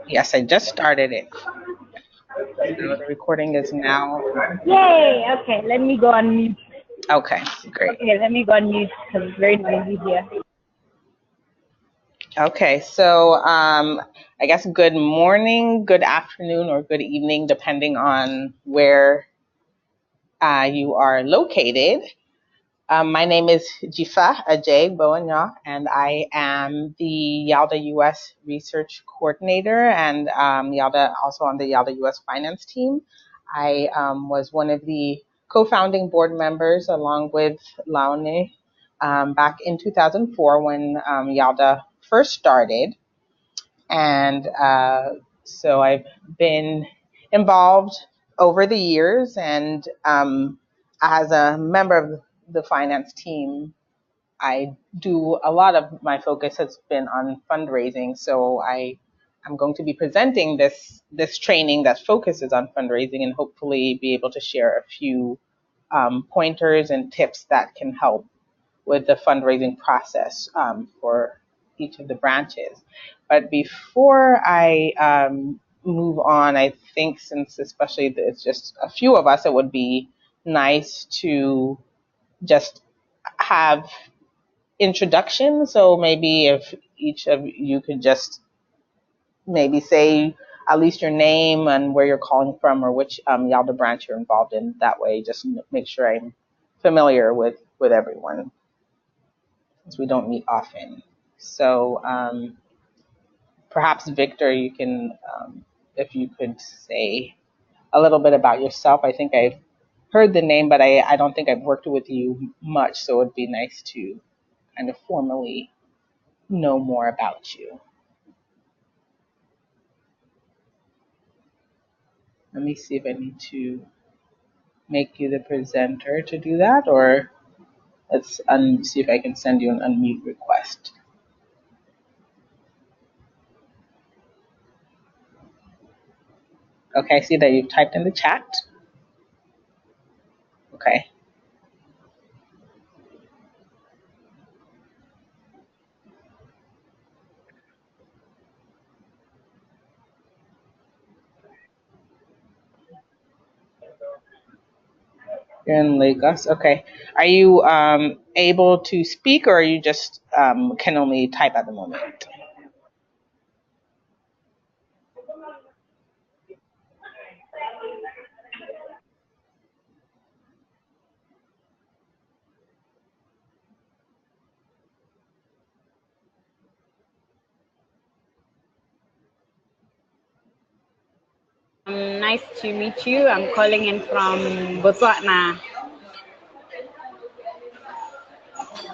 Yes, I just started it. So the recording is now Yay! Okay, let me go on mute. okay. Great. Okay, let me go on mute because it's very noisy here. Okay, so I guess good morning, good afternoon, or good evening, depending on where you are located. My name is Jifa Ajay Boanya, and I am the Yalda US Research Coordinator, and Yalda also on the Yalda US Finance team. I was one of the co-founding board members along with Laone back in 2004 when Yalda first started. And so I've been involved over the years, and as a member of the finance team, I do a lot of my focus has been on fundraising. So I'm going to be presenting this training that focuses on fundraising and hopefully be able to share a few pointers and tips that can help with the fundraising process for each of the branches. But before I move on, I think since especially it's just a few of us, it would be nice to just have introductions. So maybe if each of you could just maybe say at least your name and where you're calling from or which Yalda branch you're involved in. That way, just make sure I'm familiar with everyone, since we don't meet often. So perhaps Victor, you can, if you could say a little bit about yourself. I think I've heard the name, but I don't think I've worked with you much, so it'd be nice to kind of formally know more about you. Let me see if I need to make you the presenter to do that, or let's see if I can send you an unmute request. Okay, I see that you've typed in the chat. Okay. You're in Lagos. Okay. Are you able to speak, or are you just can only type at the moment? Nice to meet you. I'm calling in from Botswana.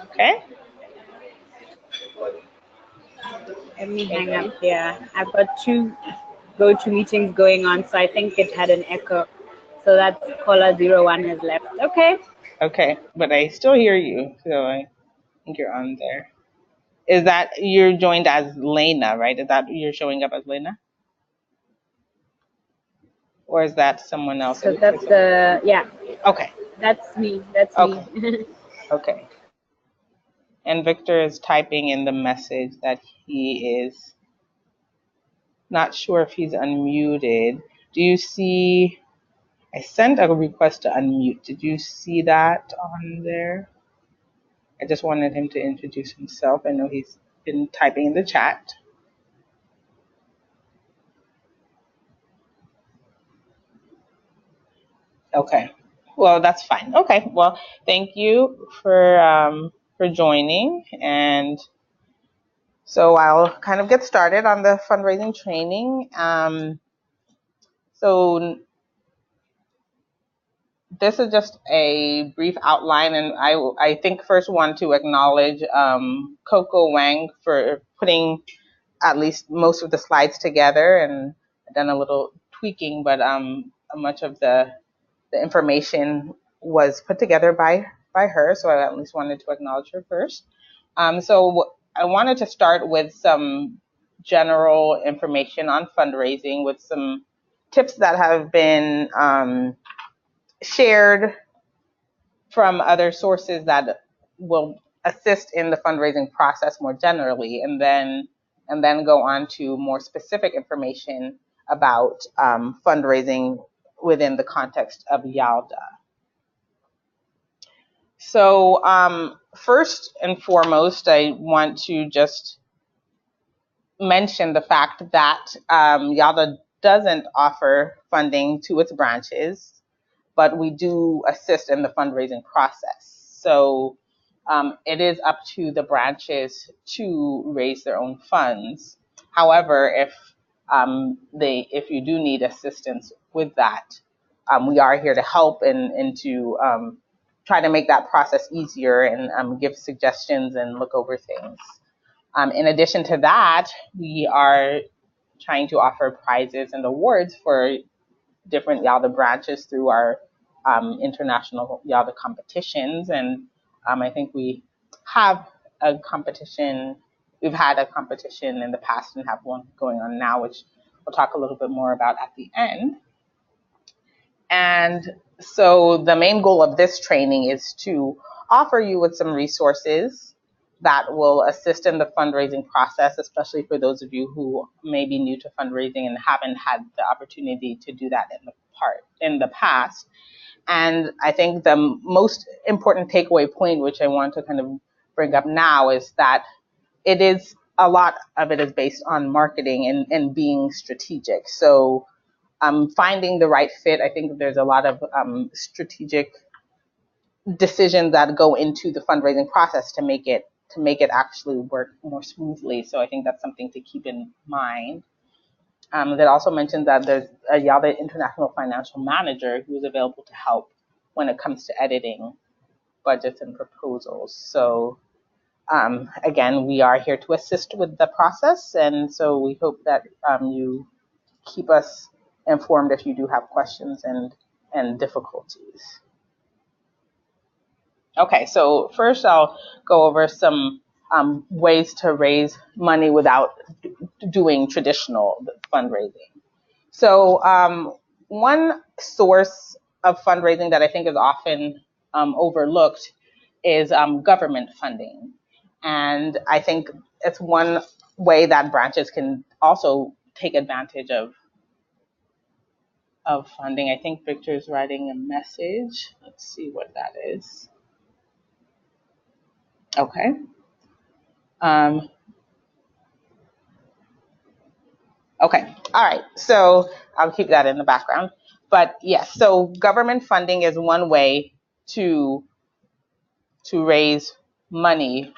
Okay. Let me Okay, hang up great. here. I've got two go-to meetings going on, so I think it had an echo. So that caller 01 has left. Okay. Okay, but I still hear you, so I think you're on there. Is that you're joined as Lena, right? Is that you're showing up as Lena, or is that someone else? It So looks like that's someone. yeah, Okay. that's me. That's me. Okay. Okay. And Victor is typing in the message that he is not sure if he's unmuted. Do you see? I sent a request to unmute. Did you see that on there? I just wanted him to introduce himself. I know he's been typing in the chat. Okay. Well, that's fine. Okay. Well, thank you for joining, and so I'll kind of get started on the fundraising training. So this is just a brief outline, and I think first want to acknowledge Coco Wang for putting at least most of the slides together, and I've done a little tweaking, but much of the information was put together by her, so I at least wanted to acknowledge her first. So I wanted to start with some general information on fundraising with some tips that have been shared from other sources that will assist in the fundraising process more generally. And then and then go on to more specific information about fundraising within the context of YALDA. So first and foremost, I want to just mention the fact that YALDA doesn't offer funding to its branches, but we do assist in the fundraising process. So it is up to the branches to raise their own funds. However, if you do need assistance with that, we are here to help and to try to make that process easier and give suggestions and look over things. In addition to that, we are trying to offer prizes and awards for different YALDA branches through our international YALDA competitions. And I think we have a competition, we've had a competition in the past and have one going on now, which we'll talk a little bit more about at the end. And so the main goal of this training is to offer you with some resources that will assist in the fundraising process, especially for those of you who may be new to fundraising and haven't had the opportunity to do that in the past. And I think the most important takeaway point, which I want to kind of bring up now, is that a lot of it is based on marketing and being strategic. So finding the right fit, I think there's a lot of strategic decisions that go into the fundraising process to make it actually work more smoothly. So I think that's something to keep in mind. That also mentioned that there's a YALDA International Financial Manager who is available to help when it comes to editing budgets and proposals. So again, we are here to assist with the process, and so we hope that you keep us informed if you do have questions and difficulties. Okay, so first I'll go over some ways to raise money without doing traditional fundraising. So one source of fundraising that I think is often overlooked is government funding. And I think it's one way that branches can also take advantage of funding. I think Victor's writing a message. Let's see what that is. Okay. Okay. All right. So I'll keep that in the background. But yes, so government funding is one way to raise money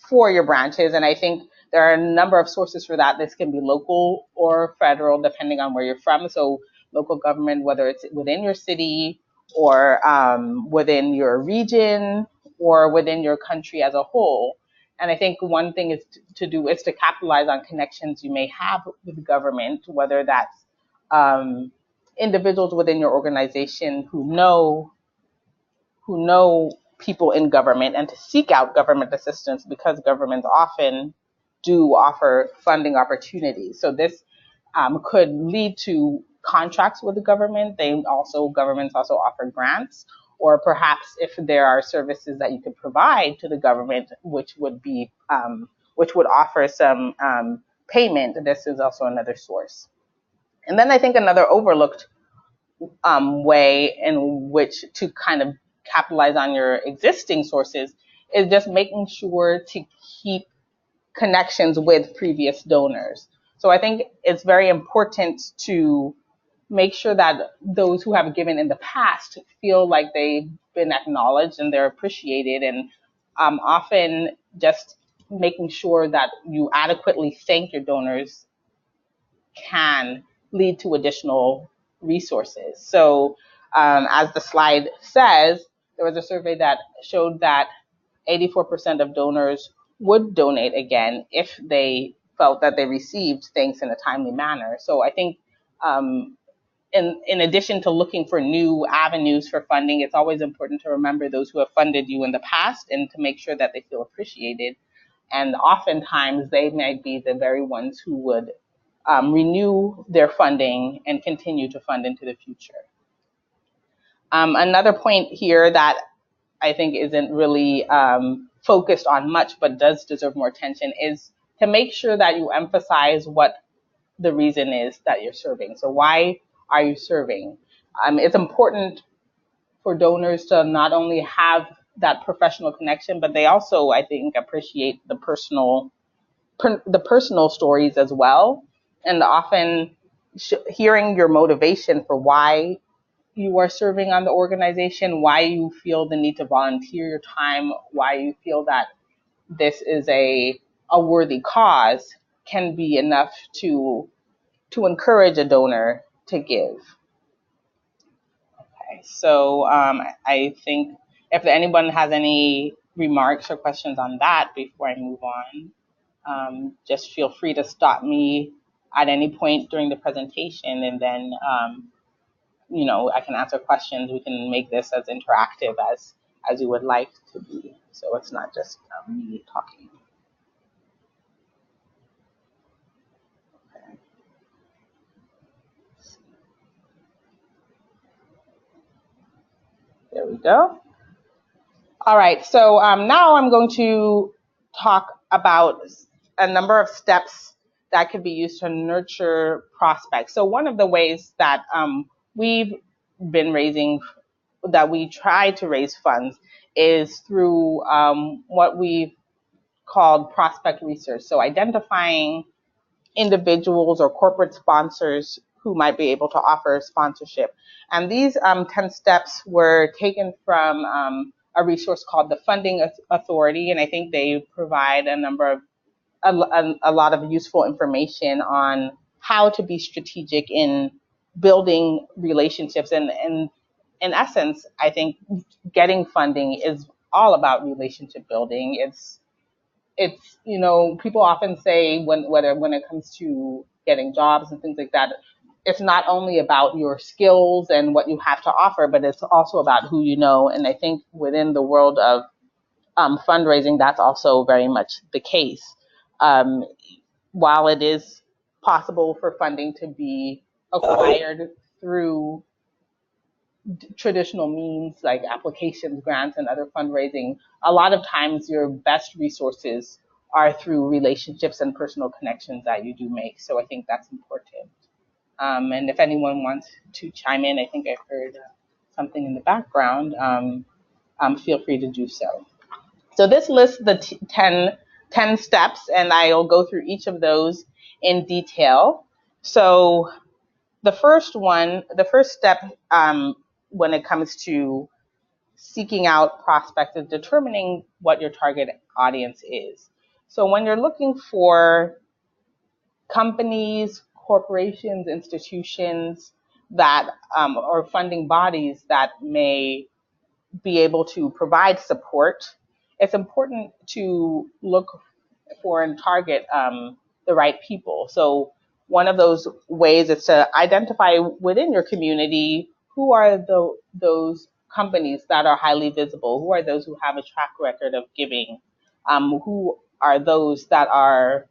for your branches. And I think there are a number of sources for that. This can be local or federal, depending on where you're from. So local government, whether it's within your city or within your region or within your country as a whole. And I think one thing is to do is to capitalize on connections you may have with government, whether that's individuals within your organization who know people in government, and to seek out government assistance because governments often do offer funding opportunities. So this could lead to contracts with the government. Governments also offer grants, or perhaps if there are services that you could provide to the government, which would offer some payment. This is also another source. And then I think another overlooked way in which to kind of capitalize on your existing sources is just making sure to keep connections with previous donors. So I think it's very important to make sure that those who have given in the past feel like they've been acknowledged and they're appreciated, and often just making sure that you adequately thank your donors can lead to additional resources. So as the slide says, there was a survey that showed that 84% of donors would donate again if they felt that they received thanks in a timely manner. So I think in addition to looking for new avenues for funding, it's always important to remember those who have funded you in the past and to make sure that they feel appreciated. And oftentimes they might be the very ones who would renew their funding and continue to fund into the future. Another point here that I think isn't really focused on much but does deserve more attention is to make sure that you emphasize what the reason is that you're serving. So why are you serving? It's important for donors to not only have that professional connection, but they also, I think, appreciate the personal stories as well. And often hearing your motivation for why you are serving on the organization, why you feel the need to volunteer your time, why you feel that this is a worthy cause can be enough to encourage a donor to give. Okay, so I think if anyone has any remarks or questions on that before I move on, just feel free to stop me at any point during the presentation, and then I can answer questions. We can make this as interactive as you would like to be, so it's not just me talking. Okay. There we go. All right, so now I'm going to talk about a number of steps that could be used to nurture prospects. So one of the ways that we've been that we try to raise funds is through what we've called prospect research. So identifying individuals or corporate sponsors who might be able to offer sponsorship. And these 10 steps were taken from a resource called the Funding Authority, and I think they provide a lot of useful information on how to be strategic in building relationships. And in essence, I think getting funding is all about relationship building. It's people often say when it comes to getting jobs and things like that, it's not only about your skills and what you have to offer, but it's also about who you know. And I think within the world of fundraising, that's also very much the case. Um, while it is possible for funding to be acquired through traditional means like applications, grants, and other fundraising, a lot of times your best resources are through relationships and personal connections that you do make. So I think that's important. And if anyone wants to chime in, I think I heard something in the background, feel free to do so. So this lists the 10 steps, and I'll go through each of those in detail. So the first step when it comes to seeking out prospects is determining what your target audience is. So when you're looking for companies, corporations, institutions that or funding bodies that may be able to provide support, it's important to look for and target the right people. So one of those ways is to identify within your community who are those companies that are highly visible, who are those who have a track record of giving, who are those that are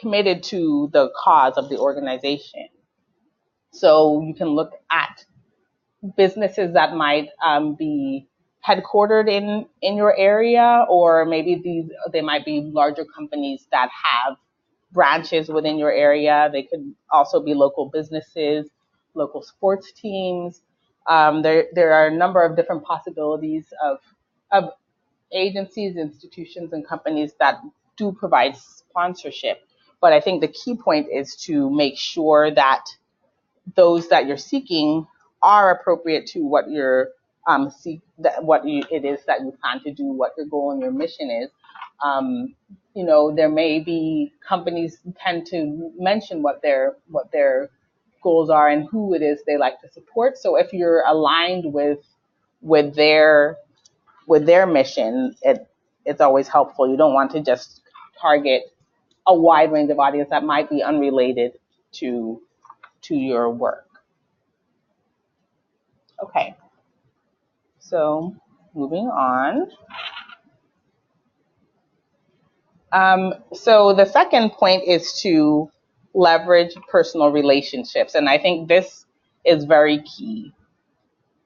committed to the cause of the organization. So you can look at businesses that might be headquartered in your area, or maybe they might be larger companies that have branches within your area. They could also be local businesses, local sports teams. There are a number of different possibilities of agencies, institutions, and companies that do provide sponsorship. But I think the key point is to make sure that those that you're seeking are appropriate to what you're it is that you plan to do, what your goal and your mission is. There may be companies tend to mention what their goals are and who it is they like to support. So if you're aligned with their mission, it's always helpful. You don't want to just target a wide range of audience that might be unrelated to your work. Okay, so moving on. So the second point is to leverage personal relationships, and I think this is very key.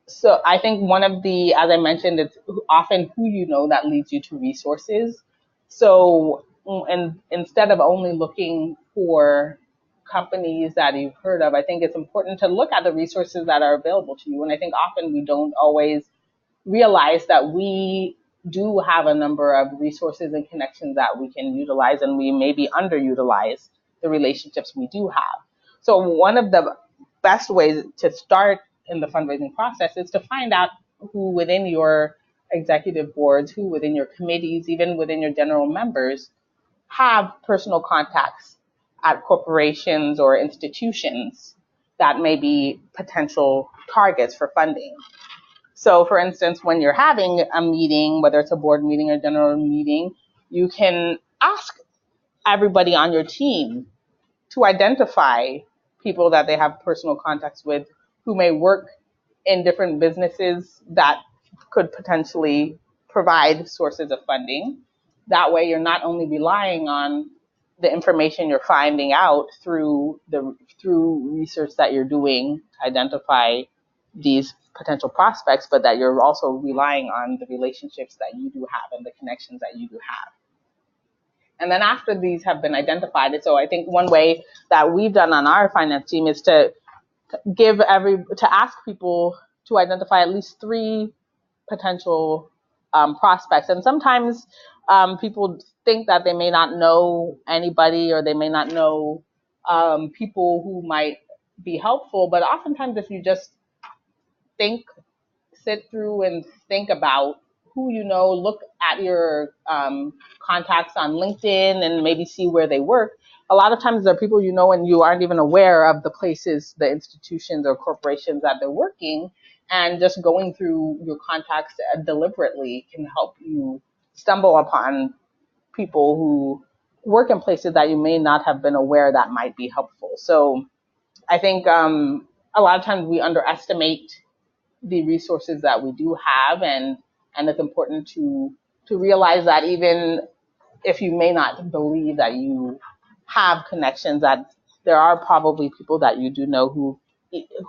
So I think as I mentioned, it's often who you know that leads you to resources. So and instead of only looking for companies that you've heard of, I think it's important to look at the resources that are available to you. And I think often we don't always realize that we do have a number of resources and connections that we can utilize, and we maybe underutilize the relationships we do have. So one of the best ways to start in the fundraising process is to find out who within your executive boards, who within your committees, even within your general members, have personal contacts at corporations or institutions that may be potential targets for funding. So, for instance, when you're having a meeting, whether it's a board meeting or general meeting, you can ask everybody on your team to identify people that they have personal contacts with who may work in different businesses that could potentially provide sources of funding. That way, you're not only relying on the information you're finding out through research that you're doing to identify these potential prospects, but that you're also relying on the relationships that you do have and the connections that you do have. And then after these have been identified, so I think one way that we've done on our finance team is to ask people to identify at least 3 potential prospects. And sometimes people think that they may not know anybody, or they may not know people who might be helpful. But oftentimes, if you just sit through and think about who you know, look at your contacts on LinkedIn and maybe see where they work. A lot of times there are people you know and you aren't even aware of the places, the institutions or corporations that they're working. And just going through your contacts deliberately can help you stumble upon people who work in places that you may not have been aware that might be helpful. So I think a lot of times we underestimate the resources that we do have, and it's important to realize that even if you may not believe that you have connections, that there are probably people that you do know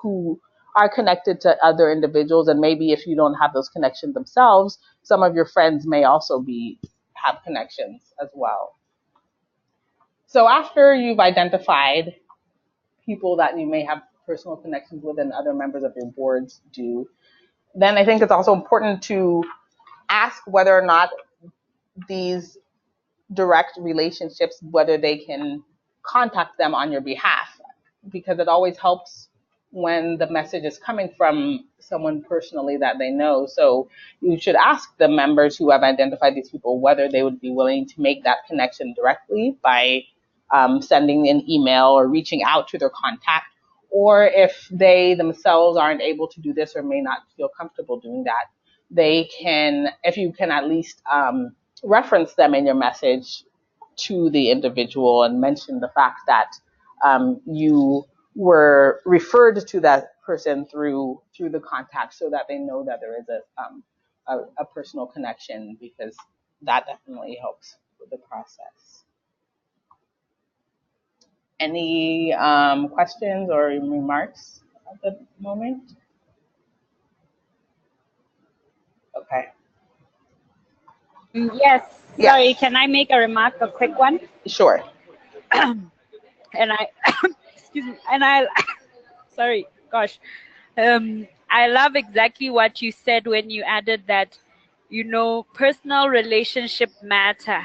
who are connected to other individuals, and maybe if you don't have those connections themselves, some of your friends may also have connections as well. So after you've identified people that you may have personal connections with and other members of your boards do, then I think it's also important to ask whether or not these direct relationships, whether they can contact them on your behalf, because it always helps when the message is coming from someone personally that they know. So you should ask the members who have identified these people whether they would be willing to make that connection directly by sending an email or reaching out to their contact, or if they themselves aren't able to do this or may not feel comfortable doing that, if you can at least reference them in your message to the individual and mention the fact that you were referred to that person through the contact, so that they know that there is a personal connection, because that definitely helps with the process. Any questions or remarks at the moment? Okay. Yes, Yes. sorry, can I make a remark, a quick one? Sure. And I, excuse me, and I, sorry, gosh, I love exactly what you said when you added that, personal relationship matter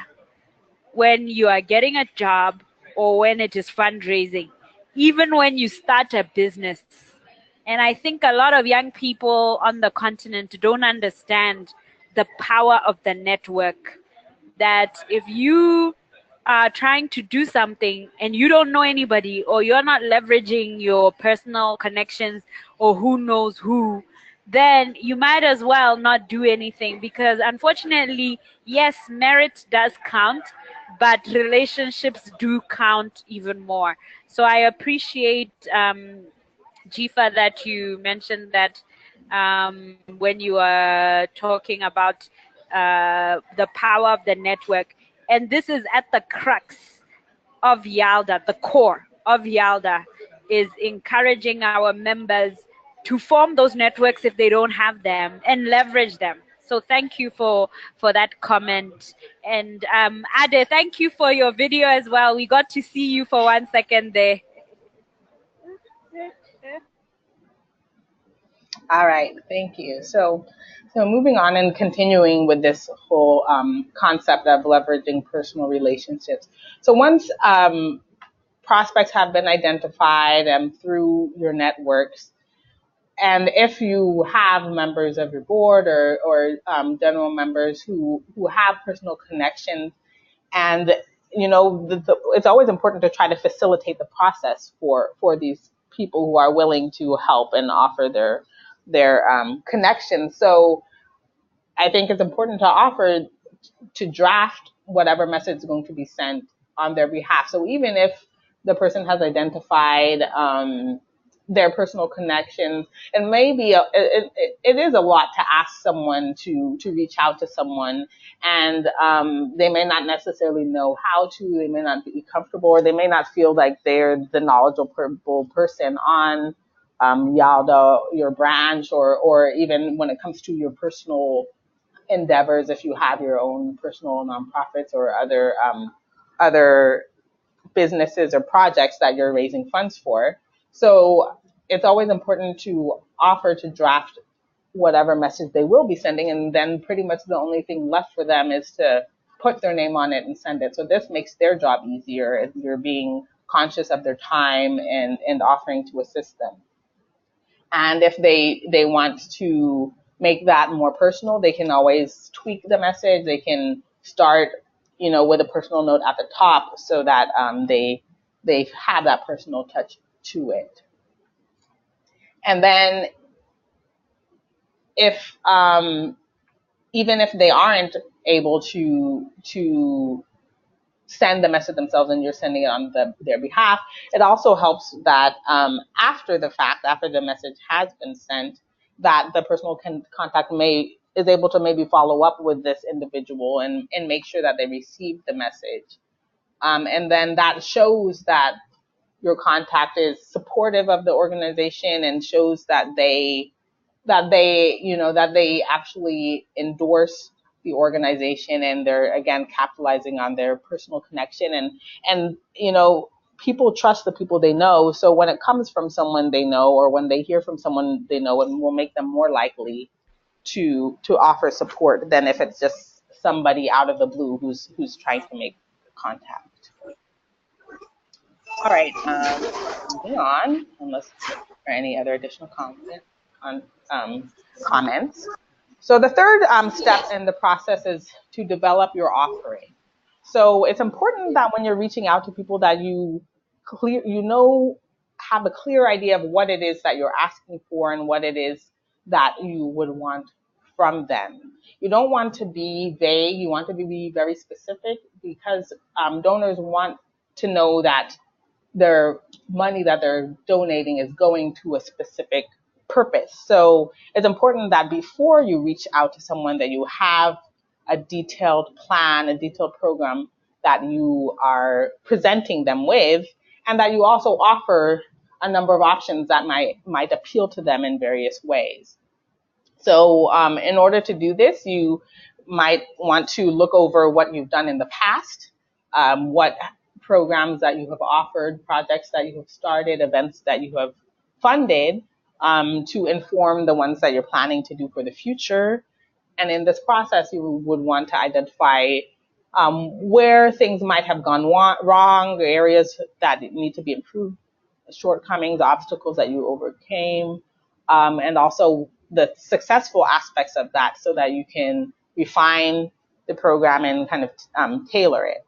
when you are getting a job or when it is fundraising, even when you start a business. And I think a lot of young people on the continent don't understand the power of the network. That if you are trying to do something and you don't know anybody, or you're not leveraging your personal connections or who knows who, then you might as well not do anything, because unfortunately, yes, merit does count, but relationships do count even more. So I appreciate, Jifa, that you mentioned that when you were talking about the power of the network. And this is at the crux of YALDA, the core of YALDA, is encouraging our members to form those networks if they don't have them and leverage them. So thank you for that comment. And Ade, thank you for your video as well. We got to see you for 1 second there. All right, thank you. So moving on and continuing with this whole concept of leveraging personal relationships. So once prospects have been identified through your networks, and if you have members of your board or general members who have personal connections, and it's always important to try to facilitate the process for these people who are willing to help and offer their connections. So I think it's important to offer to draft whatever message is going to be sent on their behalf. So even if the person has identified their personal connections, and maybe it is a lot to ask someone to reach out to someone, and they may not necessarily know how to, they may not be comfortable, or they may not feel like they're the knowledgeable person on YALDA, your branch, or even when it comes to your personal endeavors, if you have your own personal nonprofits or other businesses or projects that you're raising funds for. So it's always important to offer to draft whatever message they will be sending, and then pretty much the only thing left for them is to put their name on it and send it. So this makes their job easier if you're being conscious of their time and offering to assist them. And if they want to make that more personal, they can always tweak the message. They can start, with a personal note at the top so that they have that personal touch to it. And then if even if they aren't able to send the message themselves and you're sending it on their behalf, it also helps that after the fact, after the message has been sent, that the personal contact is able to maybe follow up with this individual and make sure that they receive the message. And then that shows that your contact is supportive of the organization and shows that they actually endorse the organization, and they're again capitalizing on their personal connection, and people trust the people they know. So when it comes from someone they know, or when they hear from someone they know, it will make them more likely to offer support than if it's just somebody out of the blue who's trying to make contact. All right, moving on, unless there are any other additional comments. So the third step in the process is to develop your offering. So it's important that when you're reaching out to people that have a clear idea of what it is that you're asking for and what it is that you would want from them. You don't want to be vague. You want to be very specific, because donors want to know that their money that they're donating is going to a specific purpose. So it's important that before you reach out to someone that you have a detailed plan, a detailed program that you are presenting them with, and that you also offer a number of options that might appeal to them in various ways. So in order to do this, you might want to look over what you've done in the past, what programs that you have offered, projects that you have started, events that you have funded, to inform the ones that you're planning to do for the future. And in this process, you would want to identify where things might have gone wrong, the areas that need to be improved, shortcomings, obstacles that you overcame, and also the successful aspects of that, so that you can refine the program and kind of tailor it.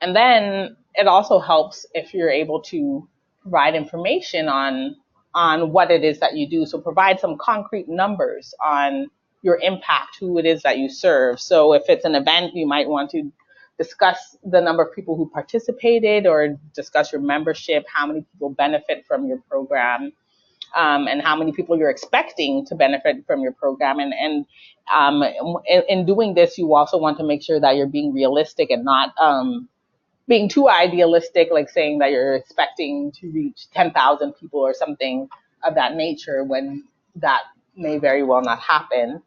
And then it also helps if you're able to provide information on what it is that you do. So provide some concrete numbers on your impact, who it is that you serve. So if it's an event, you might want to discuss the number of people who participated, or discuss your membership, how many people benefit from your program, and how many people you're expecting to benefit from your program. And in doing this, you also want to make sure that you're being realistic and not being too idealistic, like saying that you're expecting to reach 10,000 people or something of that nature, when that may very well not happen.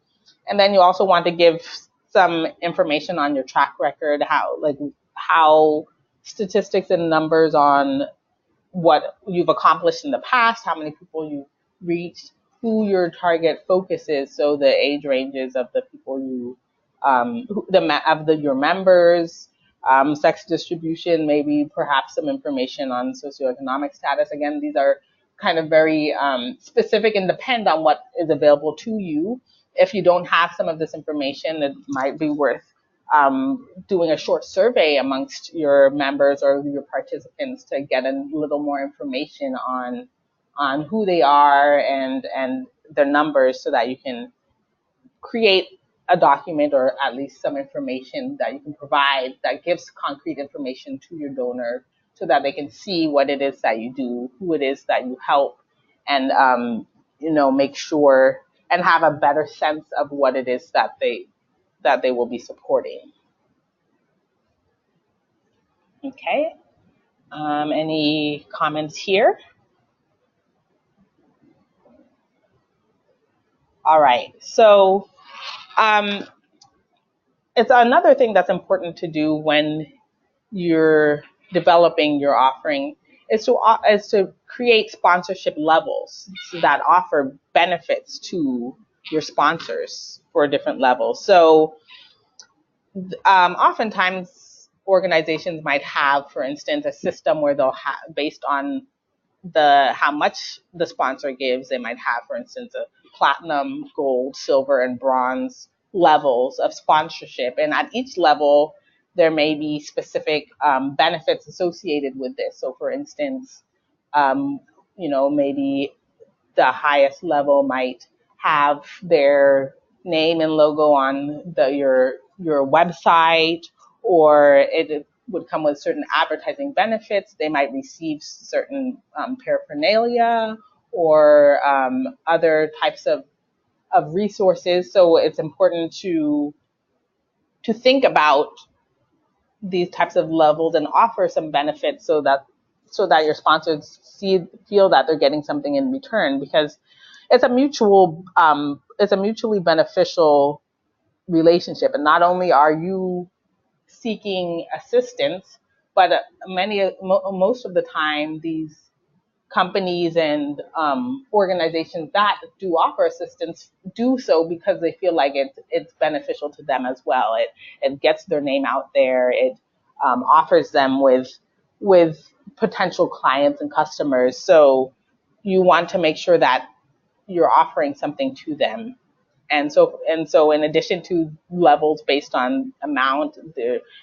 And then you also want to give some information on your track record, how statistics and numbers on what you've accomplished in the past, how many people you reached, who your target focus is, so the age ranges of the people you, your members, sex distribution, maybe perhaps some information on socioeconomic status. Again, these are kind of very specific and depend on what is available to you. If you don't have some of this information, it might be worth doing a short survey amongst your members or your participants to get a little more information on who they are and their numbers, so that you can create a document or at least some information that you can provide that gives concrete information to your donor, so that they can see what it is that you do, who it is that you help, and make sure and have a better sense of what it is that they will be supporting. Okay. Any comments here? All right. So it's another thing that's important to do when you're developing your offering is to create sponsorship levels that offer benefits to your sponsors for different levels. So oftentimes organizations might have, for instance, a system where they'll have, based on how much the sponsor gives, they might have, for instance, a platinum, gold, silver, and bronze levels of sponsorship. And at each level, there may be specific benefits associated with this. So, for instance, maybe the highest level might have their name and logo on your website, or it would come with certain advertising benefits. They might receive certain paraphernalia or other types of resources. So it's important to think about these types of levels and offer some benefits, so that your sponsors feel that they're getting something in return, because it's a mutually beneficial relationship. And not only are you seeking assistance, but most of the time, these companies and organizations that do offer assistance do so because they feel like it's beneficial to them as well. It gets their name out there. It offers them with potential clients and customers. So you want to make sure that you're offering something to them. And so in addition to levels based on amount,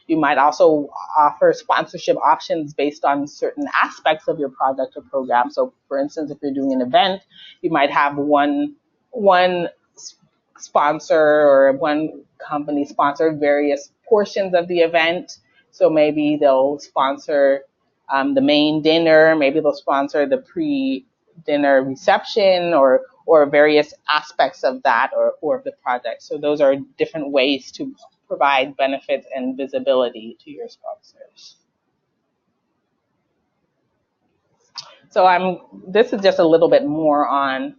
you might also offer sponsorship options based on certain aspects of your project or program. So for instance, if you're doing an event, you might have one sponsor or one company sponsor various portions of the event. So maybe they'll sponsor the main dinner, maybe they'll sponsor the pre-dinner reception, or various aspects of that, or of the project. So those are different ways to provide benefits and visibility to your sponsors. So this is just a little bit more on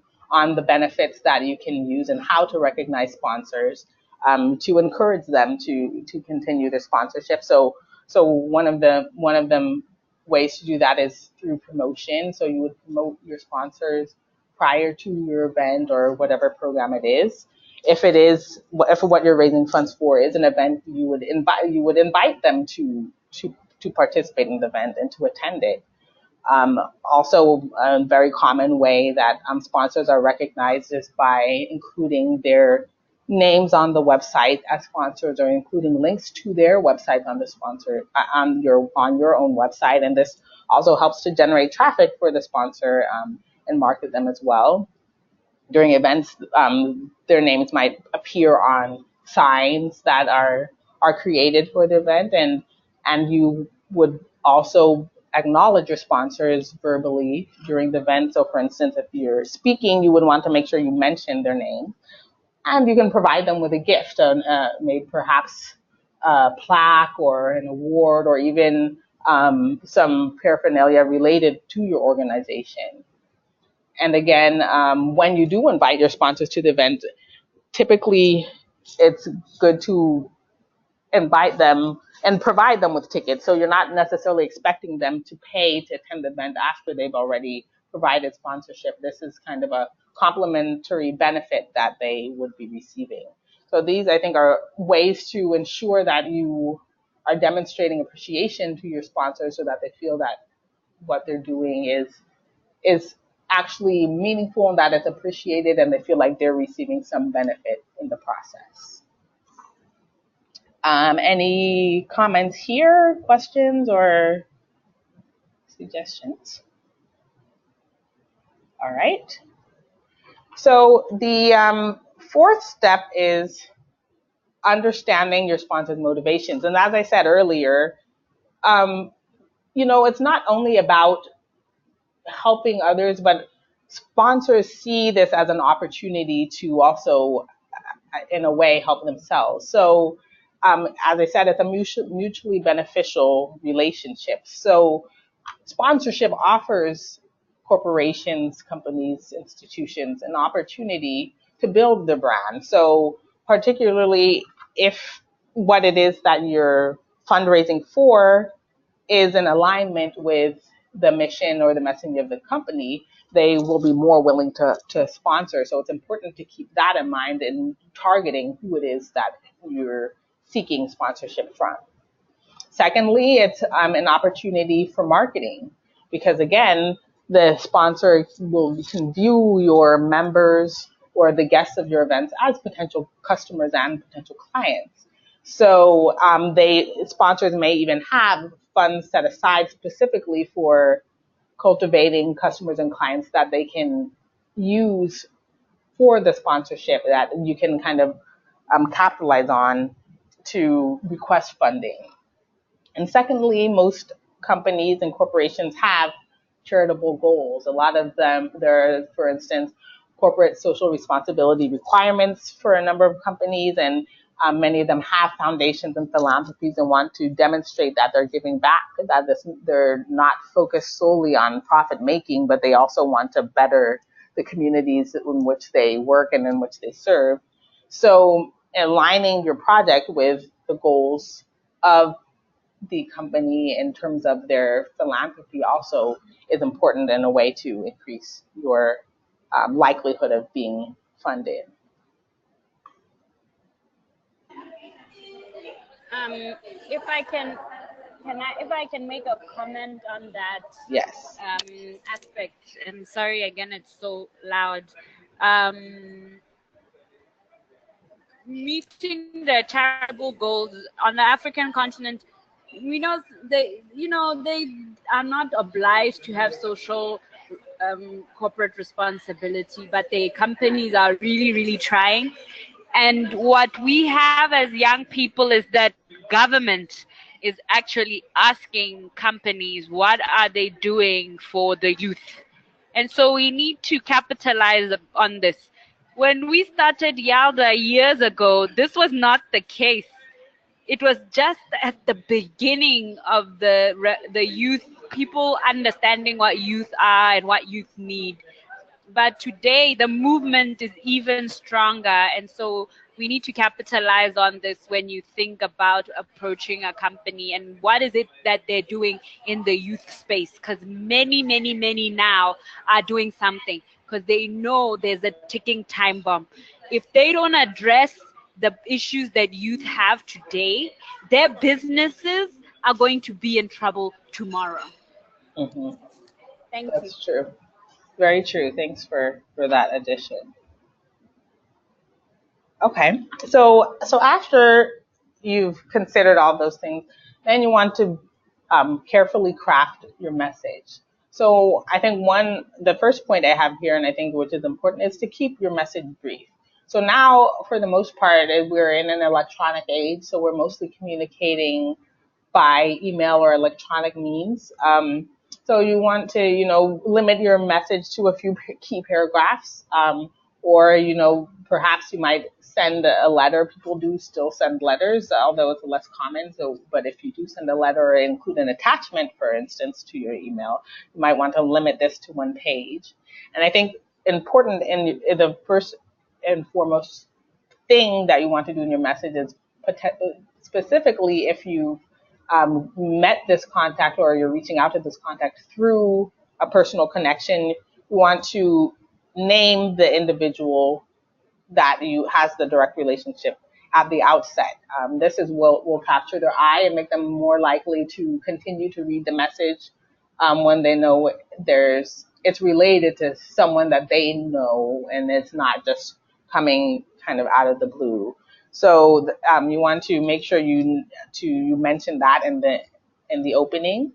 the benefits that you can use and how to recognize sponsors, to encourage them to continue their sponsorship. So one of them ways to do that is through promotion. So you would promote your sponsors prior to your event or whatever program it is. If what you're raising funds for is an event, you would invite them to participate in the event and to attend it. Also, a very common way that sponsors are recognized is by including their names on the website as sponsors, or including links to their website on the sponsor on your own website. And this also helps to generate traffic for the sponsor, and market them as well. During events, their names might appear on signs that are created for the event, and you would also acknowledge your sponsors verbally during the event. So, for instance, if you're speaking, you would want to make sure you mention their name, and you can provide them with a gift, maybe perhaps a plaque or an award, or even some paraphernalia related to your organization. And again, when you do invite your sponsors to the event, typically it's good to invite them and provide them with tickets. So you're not necessarily expecting them to pay to attend the event after they've already provided sponsorship. This is kind of a complementary benefit that they would be receiving. So these, I think, are ways to ensure that you are demonstrating appreciation to your sponsors so that they feel that what they're doing is actually meaningful and that it's appreciated and they feel like they're receiving some benefit in the process. Any comments here, questions, or suggestions? All right. So the fourth step is understanding your sponsor's motivations. And as I said earlier, um, it's not only about helping others, but sponsors see this as an opportunity to also, in a way, help themselves. So, as I said, it's a mutually beneficial relationship. So, sponsorship offers corporations, companies, institutions an opportunity to build their brand. So, particularly if what it is that you're fundraising for is in alignment with the mission or the messaging of the company, they will be more willing to sponsor. So it's important to keep that in mind in targeting who it is that you're seeking sponsorship from. Secondly, it's an opportunity for marketing because, again, the sponsor can view your members or the guests of your events as potential customers and potential clients. So sponsors may even have funds set aside specifically for cultivating customers and clients that they can use for the sponsorship that you can kind of capitalize on to request funding. And secondly, most companies and corporations have charitable goals. A lot of them, there are, for instance, corporate social responsibility requirements for a number of companies, and many of them have foundations and philanthropies and want to demonstrate that they're giving back, that they're not focused solely on profit making, but they also want to better the communities in which they work and in which they serve. So aligning your project with the goals of the company in terms of their philanthropy also is important in a way to increase your likelihood of being funded. If I can, if I can make a comment on that Yes. aspect, and sorry again, it's so loud. Um, Meeting the charitable goals on the African continent, we know they are not obliged to have social corporate responsibility, but the companies are really, really trying. And what we have as young people is that government is actually asking companies what are they doing for the youth. And so we need to capitalize on this. When we started Yalda years ago, this was not the case. It was just at the beginning of the youth, people understanding what youth are and what youth need. But today the movement is even stronger, and so we need to capitalize on this when you think about approaching a company and what is it that they're doing in the youth space, because many now are doing something because they know there's a ticking time bomb. If they don't address the issues that youth have today, their businesses are going to be in trouble tomorrow. Hmm. Thank you. That's true. Very true. Thanks for that addition. Okay. So after you've considered all those things, then you want to carefully craft your message. So I think the first point I have here, and I think which is important, is to keep your message brief. So now, for the most part, we're in an electronic age, so we're mostly communicating by email or electronic means. So you want to, limit your message to a few key paragraphs, or, perhaps you might send a letter. People do still send letters, although it's less common. So, but if you do send a letter or include an attachment, for instance, to your email, you might want to limit this to one page. And I think important in the first and foremost thing that you want to do in your message is specifically if you met this contact or you're reaching out to this contact through a personal connection, you want to name the individual that you has the direct relationship at the outset. This is will capture their eye and make them more likely to continue to read the message when they know it's related to someone that they know and it's not just coming kind of out of the blue. So you want to make sure you mention that in the opening.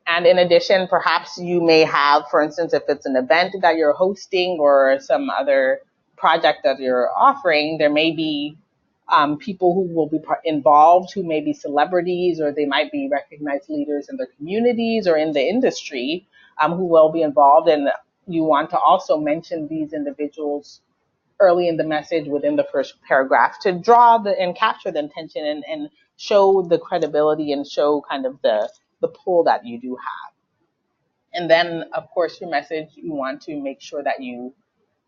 And in addition, perhaps you may have, for instance, if it's an event that you're hosting or some other project that you're offering, there may be people who will be involved who may be celebrities or they might be recognized leaders in their communities or in the industry who will be involved. And you want to also mention these individuals early in the message within the first paragraph to draw and capture the intention and show the credibility and show kind of the pull that you do have. And then, of course, your message, you want to make sure that you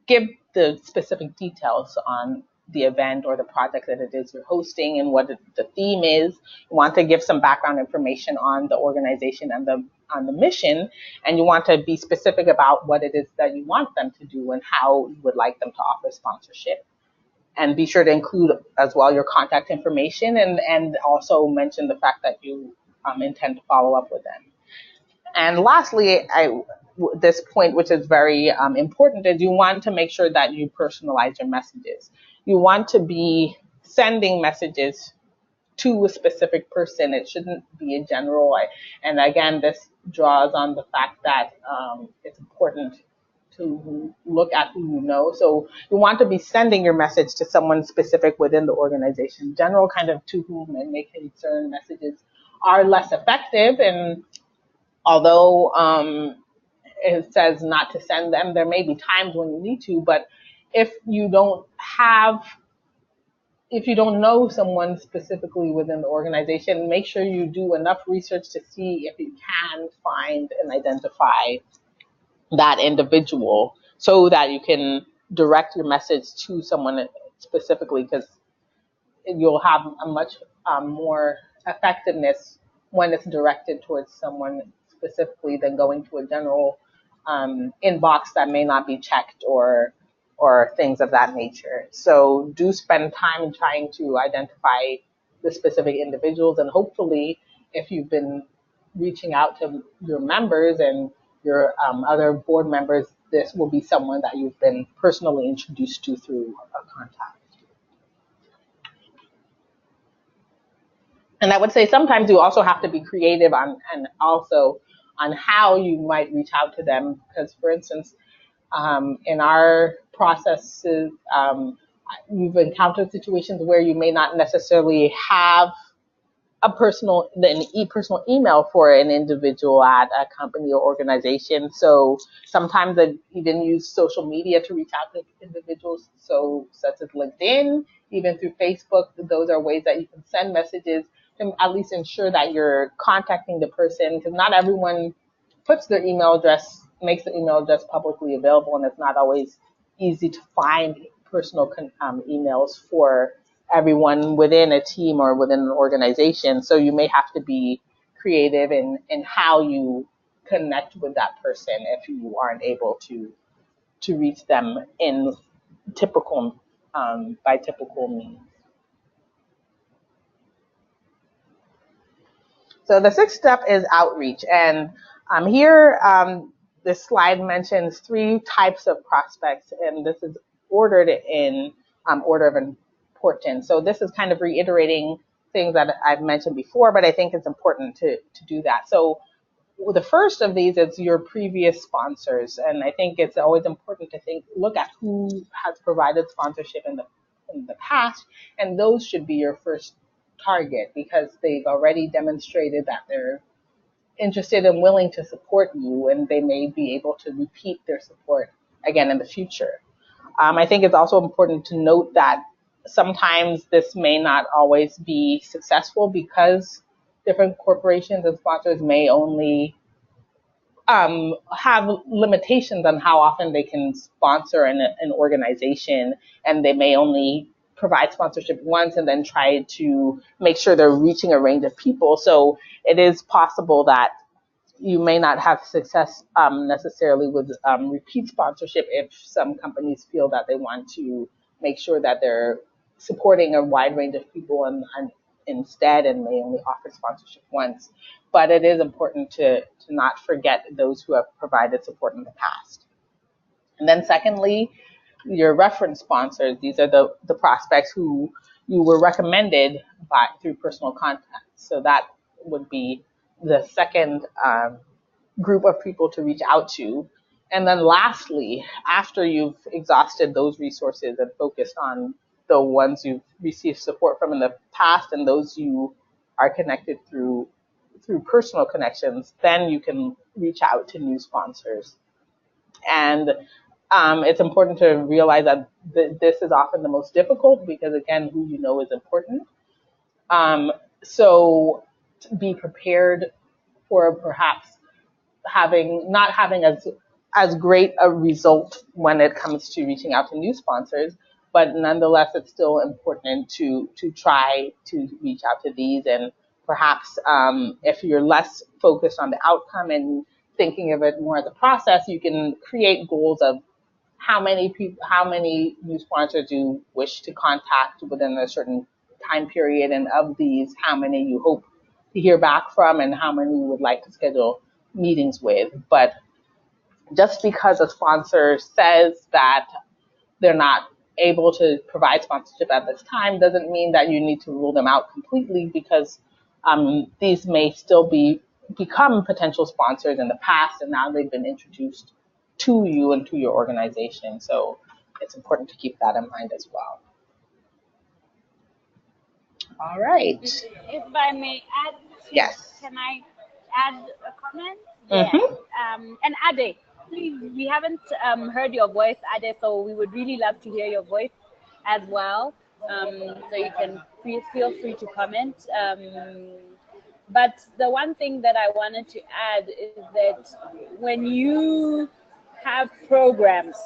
give the specific details on the event or the project that it is you're hosting and what the theme is. You want to give some background information on the organization and on the mission, and you want to be specific about what it is that you want them to do and how you would like them to offer sponsorship. And be sure to include as well your contact information and also mention the fact that you intend to follow up with them. And lastly, this point, which is very important, is you want to make sure that you personalize your messages. You want to be sending messages to a specific person. It shouldn't be a general. And again, this draws on the fact that it's important to look at who you know. So you want to be sending your message to someone specific within the organization. General kind of to whom and may concern messages are less effective. And although it says not to send them, there may be times when you need to, but if you don't know someone specifically within the organization, make sure you do enough research to see if you can find and identify that individual so that you can direct your message to someone specifically, because you'll have a much more effectiveness when it's directed towards someone specifically than going to a general inbox that may not be checked or things of that nature. So do spend time in trying to identify the specific individuals, and hopefully if you've been reaching out to your members and your other board members, this will be someone that you've been personally introduced to through a contact. And I would say sometimes you also have to be creative on how you might reach out to them. Because, for instance, in our processes, you've encountered situations where you may not necessarily have a personal email for an individual at a company or organization. So sometimes they even use social media to reach out to individuals, so such as LinkedIn, even through Facebook. Those are ways that you can send messages to at least ensure that you're contacting the person, because not everyone makes their email address publicly available, and it's not always easy to find personal emails for everyone within a team or within an organization. So you may have to be creative in how you connect with that person if you aren't able to reach them in typical by typical means. So the sixth step is outreach, and here this slide mentions 3 types of prospects, and this is ordered in order of importance. So this is kind of reiterating things that I've mentioned before, but I think it's important to do that. So the first of these is your previous sponsors, and I think it's always important to look at who has provided sponsorship in the past, and those should be your first target because they've already demonstrated that they're interested and willing to support you, and they may be able to repeat their support again in the future. I think it's also important to note that sometimes this may not always be successful because different corporations and sponsors may only have limitations on how often they can sponsor an organization, and they may only provide sponsorship once and then try to make sure they're reaching a range of people. So it is possible that you may not have success necessarily with repeat sponsorship if some companies feel that they want to make sure that they're supporting a wide range of people and instead and may only offer sponsorship once. But it is important to not forget those who have provided support in the past. And then secondly, your reference sponsors. These are the prospects who you were recommended by through personal contacts. So that would be the second group of people to reach out to. And then lastly, after you've exhausted those resources and focused on the ones you've received support from in the past and those you are connected through personal connections, then you can reach out to new sponsors. And it's important to realize that this is often the most difficult because, again, who you know is important. So be prepared for perhaps not having as great a result when it comes to reaching out to new sponsors, but nonetheless, it's still important to try to reach out to these. And perhaps if you're less focused on the outcome and thinking of it more as a process, you can create goals of how many new sponsors you wish to contact within a certain time period, and of these, how many you hope to hear back from, and how many you would like to schedule meetings with. But just because a sponsor says that they're not able to provide sponsorship at this time doesn't mean that you need to rule them out completely, because these may still become potential sponsors in the past, and now they've been introduced to you and to your organization. So it's important to keep that in mind as well. All right. If I may add, Yes. can I add a comment? Mm-hmm. And Ade, please, we haven't heard your voice, Ade, so we would really love to hear your voice as well. So you can feel free to comment. But the one thing that I wanted to add is that when you have programs,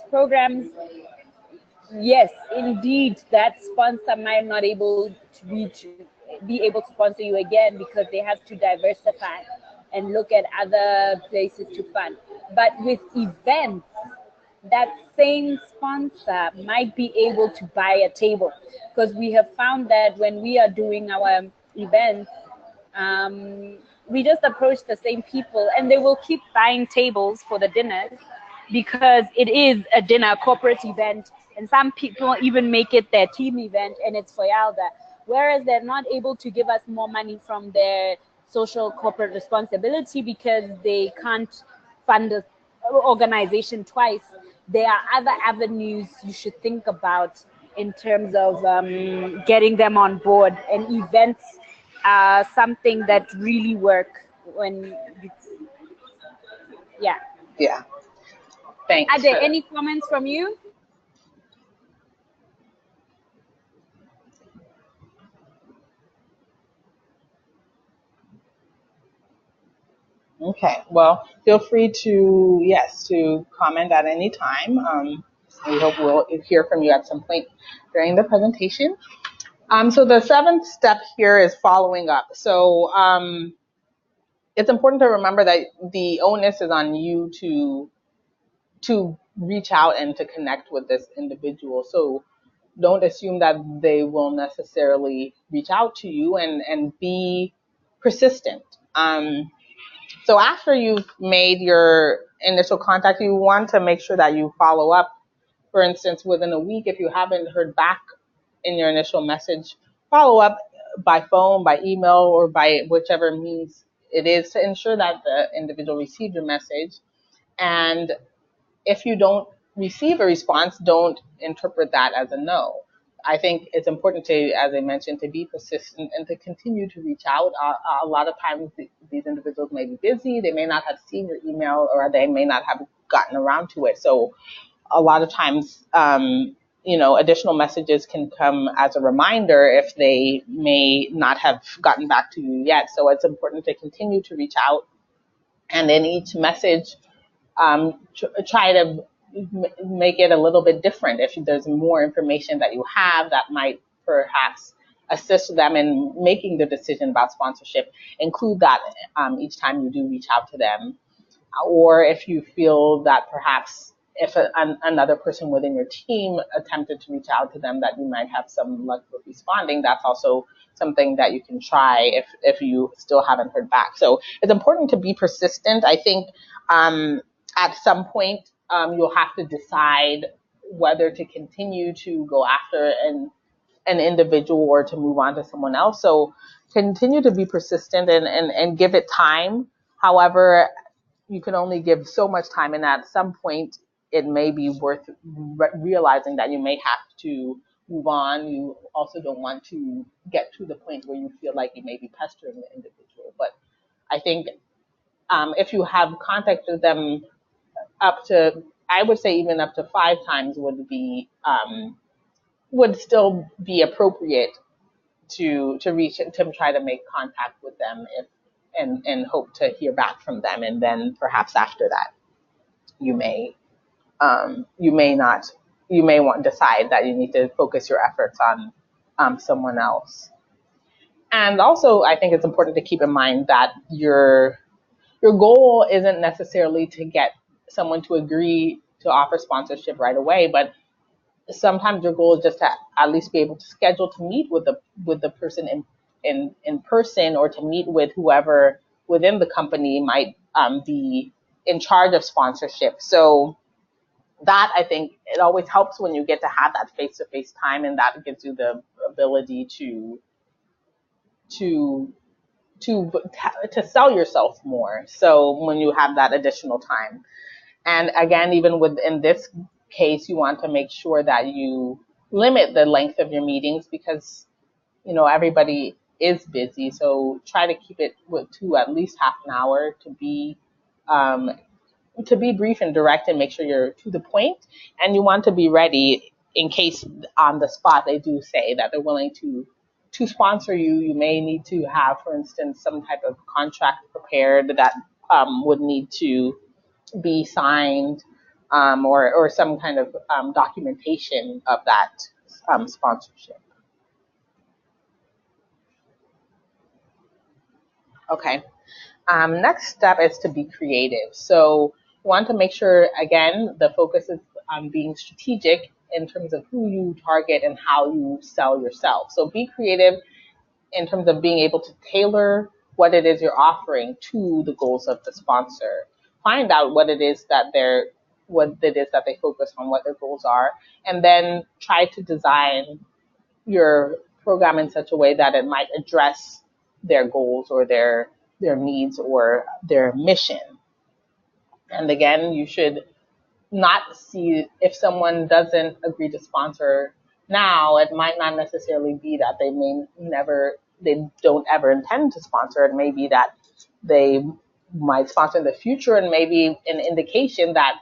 yes, indeed, that sponsor might not be able to sponsor you again because they have to diversify and look at other places to fund. But with events, that same sponsor might be able to buy a table, because we have found that when we are doing our events, we just approach the same people and they will keep buying tables for the dinners because it is a dinner corporate event, and some people even make it their team event and it's for Yalda, whereas they're not able to give us more money from their social corporate responsibility because they can't fund the organization twice. There are other avenues you should think about in terms of getting them on board, and events are something that really work when yeah. Yeah. Thanks. Are there any comments from you? Okay. Well, feel free to comment at any time. We hope we'll hear from you at some point during the presentation. So the seventh step here is following up. So it's important to remember that the onus is on you to reach out and to connect with this individual. So don't assume that they will necessarily reach out to you, and be persistent. So after you've made your initial contact, you want to make sure that you follow up. For instance, within a week, if you haven't heard back in your initial message, follow up by phone, by email, or by whichever means it is to ensure that the individual received your message. And if you don't receive a response, don't interpret that as a no. I think it's important to, as I mentioned, to be persistent and to continue to reach out. A lot of times these individuals may be busy, they may not have seen your email, or they may not have gotten around to it. So a lot of times, additional messages can come as a reminder if they may not have gotten back to you yet. So it's important to continue to reach out, and in each message, try to make it a little bit different. If there's more information that you have that might perhaps assist them in making the decision about sponsorship, include that each time you do reach out to them. Or if you feel that perhaps if another person within your team attempted to reach out to them, that you might have some luck with responding, that's also something that you can try if you still haven't heard back. So it's important to be persistent. I think at some point you'll have to decide whether to continue to go after an individual or to move on to someone else. So continue to be persistent and give it time. However, you can only give so much time, and at some point it may be worth realizing that you may have to move on. You also don't want to get to the point where you feel like you may be pestering the individual. But I think if you have contacted them up to, I would say even up to 5 times would still be appropriate to reach to try to make contact with them if and hope to hear back from them, and then perhaps after that you may you may not you may want to decide that you need to focus your efforts on someone else. And also, I think it's important to keep in mind that your goal isn't necessarily to get someone to agree to offer sponsorship right away, but sometimes your goal is just to at least be able to schedule to meet with the person in person, or to meet with whoever within the company might be in charge of sponsorship. So that, I think, it always helps when you get to have that face-to-face time, and that gives you the ability to to to sell yourself more. So when you have that additional time, and again, even within this case, you want to make sure that you limit the length of your meetings, because everybody is busy. So try to keep it to at least half an hour, um, to be brief and direct, and make sure you're to the point. And you want to be ready in case on the spot they do say that they're willing to sponsor you. You may need to have, for instance, some type of contract prepared that would need to be signed, or some kind of documentation of that sponsorship. Okay. Next step is to be creative. So you want to make sure, again, the focus is on being strategic in terms of who you target and how you sell yourself. So be creative in terms of being able to tailor what it is you're offering to the goals of the sponsor. Find out what it is that they focus on, what their goals are, and then try to design your program in such a way that it might address their goals or their needs or their mission. And again, you should not see, if someone doesn't agree to sponsor now, it might not necessarily be that they don't ever intend to sponsor. It may be that they might sponsor in the future, and maybe an indication that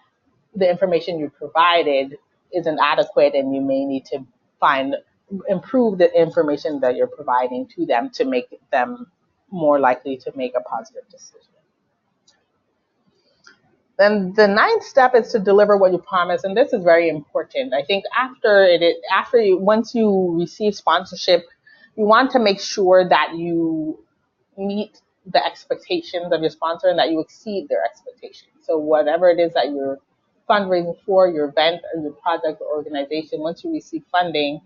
the information you provided isn't adequate, and you may need to find improve the information that you're providing to them to make them more likely to make a positive decision. Then the ninth step is to deliver what you promise, and this is very important. I think once you receive sponsorship, you want to make sure that you meet the expectations of your sponsor and that you exceed their expectations. So whatever it is that you're fundraising for, your event or your project or organization, once you receive funding,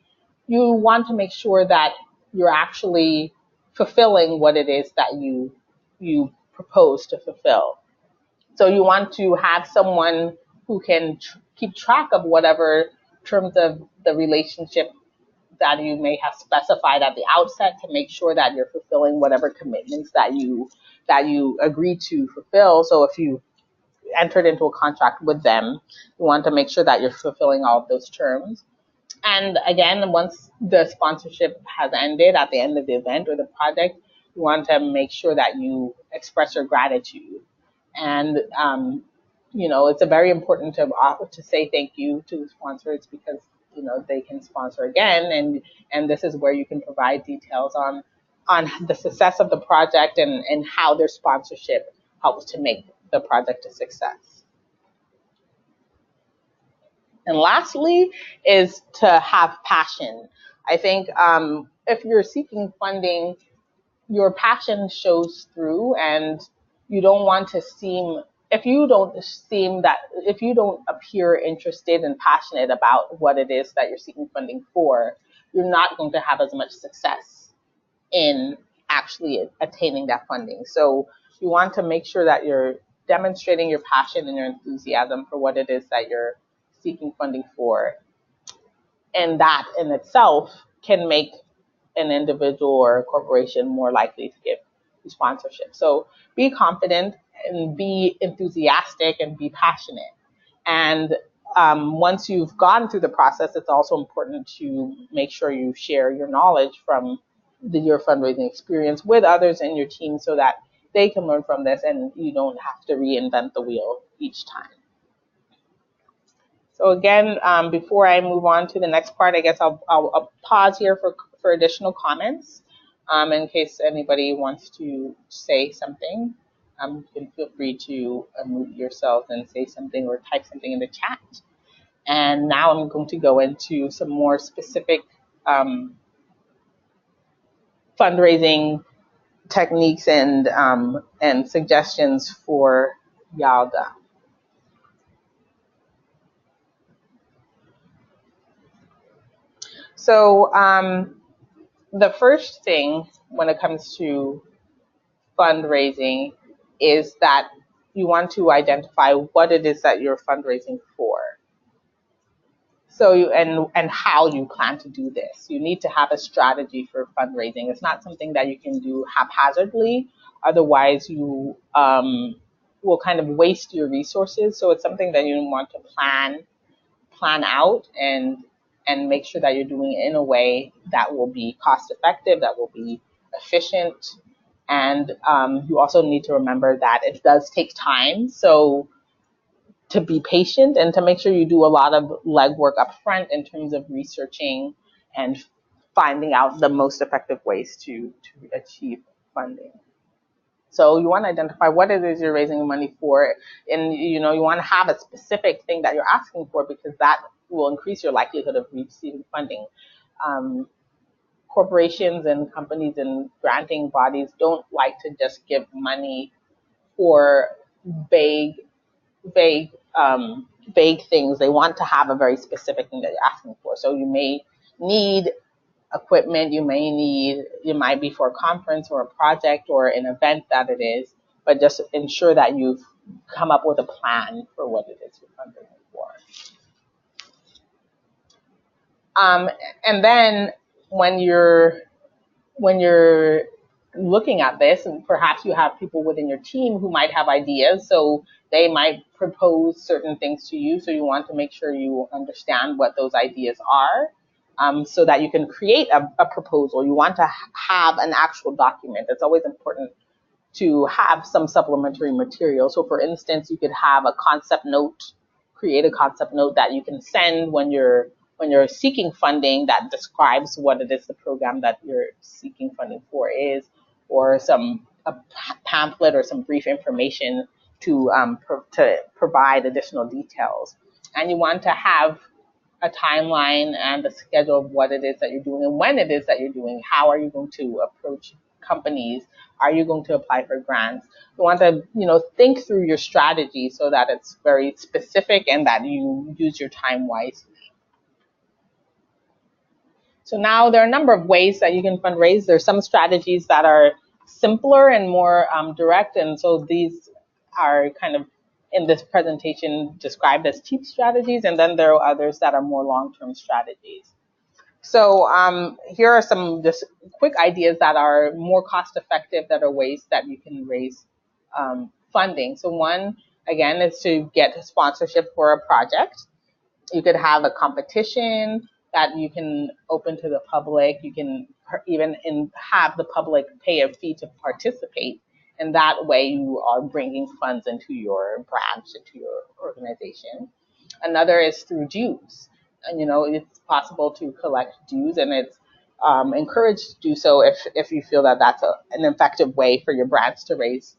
you want to make sure that you're actually fulfilling what it is that you propose to fulfill. So you want to have someone who can keep track of whatever terms of the relationship that you may have specified at the outset, to make sure that you're fulfilling whatever commitments that you agreed to fulfill. So if you entered into a contract with them, you want to make sure that you're fulfilling all of those terms. And again, once the sponsorship has ended at the end of the event or the project, you want to make sure that you express your gratitude. And it's a very important to say thank you to the sponsors, because they can sponsor again, and this is where you can provide details on the success of the project, and how their sponsorship helps to make the project a success. And lastly is to have passion. I think if you're seeking funding, your passion shows through, and you don't want to seem, if you don't appear interested and passionate about what it is that you're seeking funding for, you're not going to have as much success in actually attaining that funding. So you want to make sure that you're demonstrating your passion and your enthusiasm for what it is that you're seeking funding for. And that in itself can make an individual or a corporation more likely to give you sponsorship. So be confident and be enthusiastic and be passionate. And once you've gone through the process, it's also important to make sure you share your knowledge from your fundraising experience with others in your team so that they can learn from this and you don't have to reinvent the wheel each time. So again, before I move on to the next part, I guess I'll pause here for additional comments in case anybody wants to say something. You can feel free to unmute yourself and say something or type something in the chat. And now I'm going to go into some more specific fundraising techniques and suggestions for Yalda. So the first thing when it comes to fundraising is that you want to identify what it is that you're fundraising for. So and how you plan to do this. You need to have a strategy for fundraising. It's not something that you can do haphazardly. Otherwise, you will kind of waste your resources. So it's something that you want to plan out and make sure that you're doing it in a way that will be cost effective, that will be efficient. And you also need to remember that it does take time. So to be patient and to make sure you do a lot of legwork up front in terms of researching and finding out the most effective ways to achieve funding. So you want to identify what it is you're raising money for, and you want to have a specific thing that you're asking for because that will increase your likelihood of receiving funding. Corporations and companies and granting bodies don't like to just give money for vague vague vague things. They want to have a very specific thing that you're asking for. So you may need equipment, you might be for a conference or a project or an event that it is, but just ensure that you've come up with a plan for what it is you're fundraising for. And then when you're looking at this, and perhaps you have people within your team who might have ideas, so they might propose certain things to you. So you want to make sure you understand what those ideas are, so that you can create a proposal. You want to have an actual document. It's always important to have some supplementary material. So for instance, you could have a concept note, create a concept note that you can send when you're seeking funding that describes what it is the program that you're seeking funding for is, or a pamphlet or some brief information to provide additional details. And you want to have a timeline and a schedule of what it is that you're doing and when it is that you're doing. How are you going to approach companies? Are you going to apply for grants? You want to, think through your strategy so that it's very specific and that you use your time wisely. So now there are a number of ways that you can fundraise. There's some strategies that are simpler and more direct, and so these are kind of in this presentation described as cheap strategies, and then there are others that are more long-term strategies. So here are some just quick ideas that are more cost-effective, that are ways that you can raise funding. So one, again, is to get sponsorship for a project. You could have a competition that you can open to the public. You can even have the public pay a fee to participate. And that way you are bringing funds into your branch, into your organization. Another is through dues. And, it's possible to collect dues, and it's encouraged to do so if you feel that that's an effective way for your branch to raise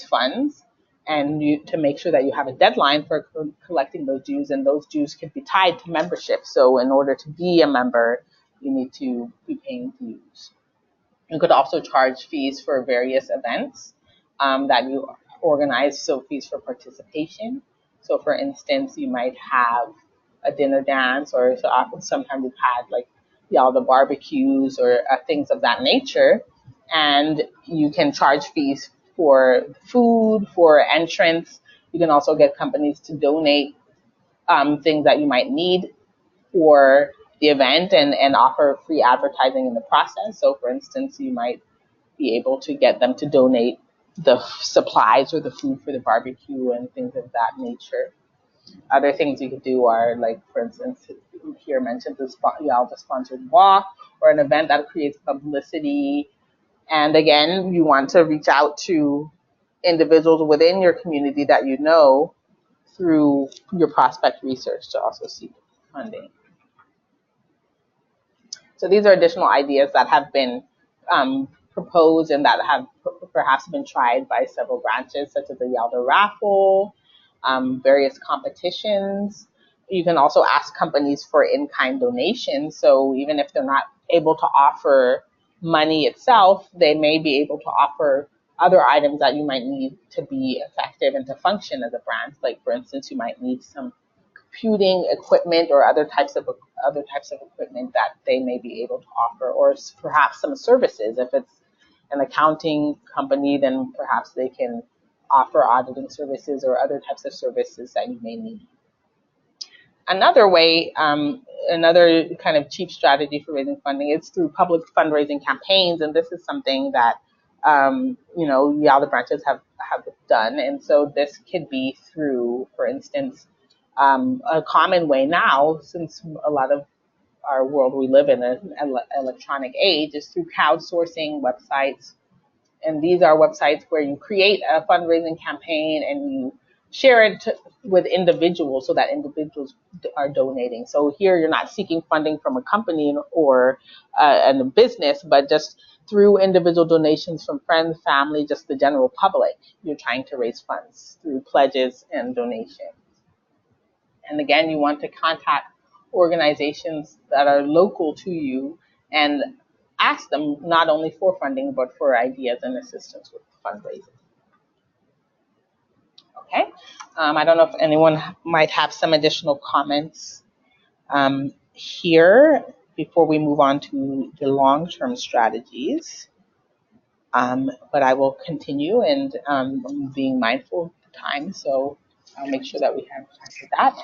funds. and to make sure that you have a deadline for collecting those dues, and those dues can be tied to membership. So in order to be a member, you need to be paying dues. You could also charge fees for various events that you organize, so fees for participation. So for instance, you might have a dinner dance, or so often sometimes we've had like the barbecues or things of that nature, and you can charge fees for food, for entrance. You can also get companies to donate things that you might need for the event, and offer free advertising in the process. So for instance, you might be able to get them to donate the supplies or the food for the barbecue and things of that nature. Other things you could do are, like, for instance, here mentioned the sponsored walk, or an event that creates publicity. And again, you want to reach out to individuals within your community that you know through your prospect research to also seek funding. So these are additional ideas that have been proposed and that have perhaps been tried by several branches, such as the Yalda raffle, various competitions. You can also ask companies for in-kind donations. So even if they're not able to offer money itself, they may be able to offer other items that you might need to be effective and to function as a brand. Like, for instance, you might need some computing equipment or other types of equipment that they may be able to offer, or perhaps some services. If it's an accounting company, then perhaps they can offer auditing services or other types of services that you may need. Another way, another kind of cheap strategy for raising funding is through public fundraising campaigns, and this is something that the other branches have done. And so this could be through, for instance, a common way now, since a lot of our world we live in an electronic age, is through crowdsourcing websites. And these are websites where you create a fundraising campaign and you share it with individuals, so that individuals are donating. So here you're not seeking funding from a company or a business, but just through individual donations from friends, family, just the general public. You're trying to raise funds through pledges and donations. And again, you want to contact organizations that are local to you and ask them not only for funding, but for ideas and assistance with fundraising. Okay. I don't know if anyone might have some additional comments here before we move on to the long-term strategies. But I will continue, and being mindful of the time, so I'll make sure that we have time for that.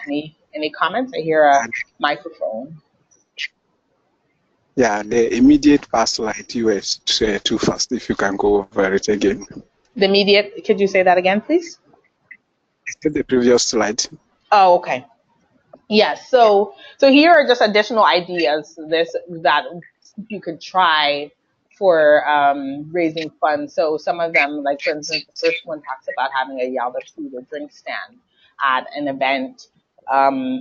Any comments? I hear a microphone. Yeah, the immediate past slide, you were too fast. If you can go over it again. The immediate, could you say that again, please? The previous slide. Oh, okay. Yes. So here are just additional ideas that you could try for raising funds. So some of them, like for instance, the first one talks about having a Yalda food or drink stand at an event.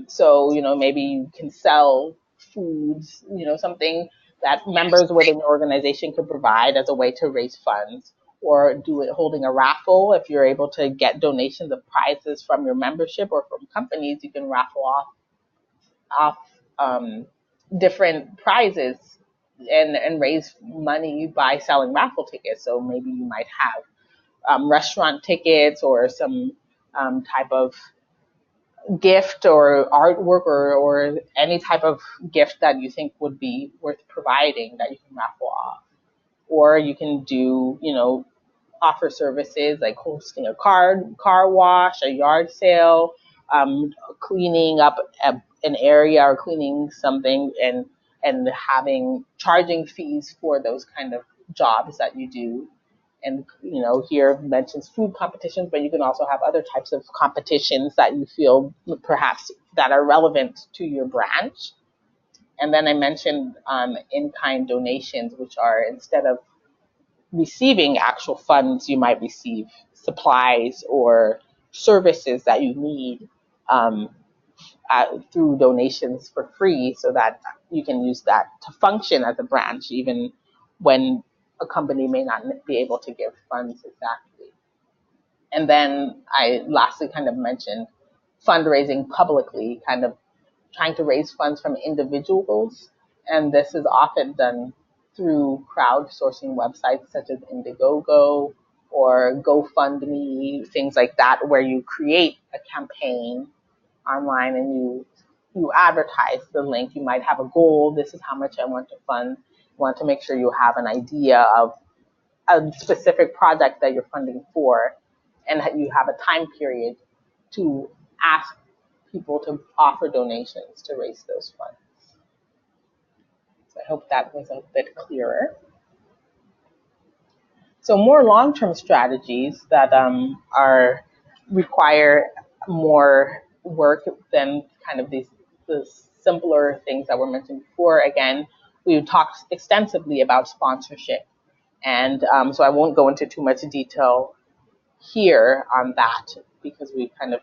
So maybe you can sell foods, something that members within your organization could provide as a way to raise funds, or do it holding a raffle. If you're able to get donations of prizes from your membership or from companies, you can raffle off different prizes and raise money by selling raffle tickets. So maybe you might have restaurant tickets or some type of gift or artwork or any type of gift that you think would be worth providing that you can raffle off. Or you can do, offer services like hosting a car wash, a yard sale, cleaning up an area or cleaning something, and charging fees for those kind of jobs that you do. And here mentions food competitions, but you can also have other types of competitions that you feel perhaps that are relevant to your branch. And then I mentioned in-kind donations, which are, instead of receiving actual funds, you might receive supplies or services that you need through donations for free, so that you can use that to function as a branch, even when a company may not be able to give funds exactly. And then I lastly kind of mentioned fundraising publicly, kind of trying to raise funds from individuals. And this is often done through crowdsourcing websites such as Indiegogo or GoFundMe, things like that, where you create a campaign online and you advertise the link. You might have a goal. This is how much I want to fund. You want to make sure you have an idea of a specific project that you're funding for, and you have a time period to ask people to offer donations to raise those funds. So I hope that was a bit clearer. So more long-term strategies that are require more work than kind of the simpler things that were mentioned before. Again, we talked extensively about sponsorship, and so I won't go into too much detail here on that because we kind of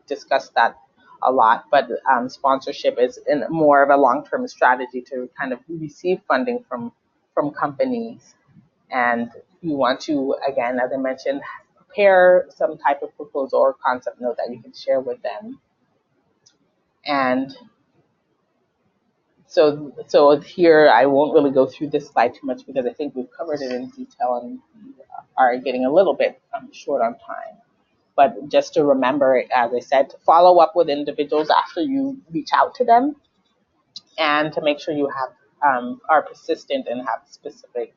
discussed that a lot. But sponsorship is more of a long-term strategy to kind of receive funding from companies. And you want to, again, as I mentioned, prepare some type of proposal or concept note that you can share with them. And so here I won't really go through this slide too much because I think we've covered it in detail and are getting a little bit short on time. But just to remember, as I said, to follow up with individuals after you reach out to them, and to make sure you have are persistent and have specific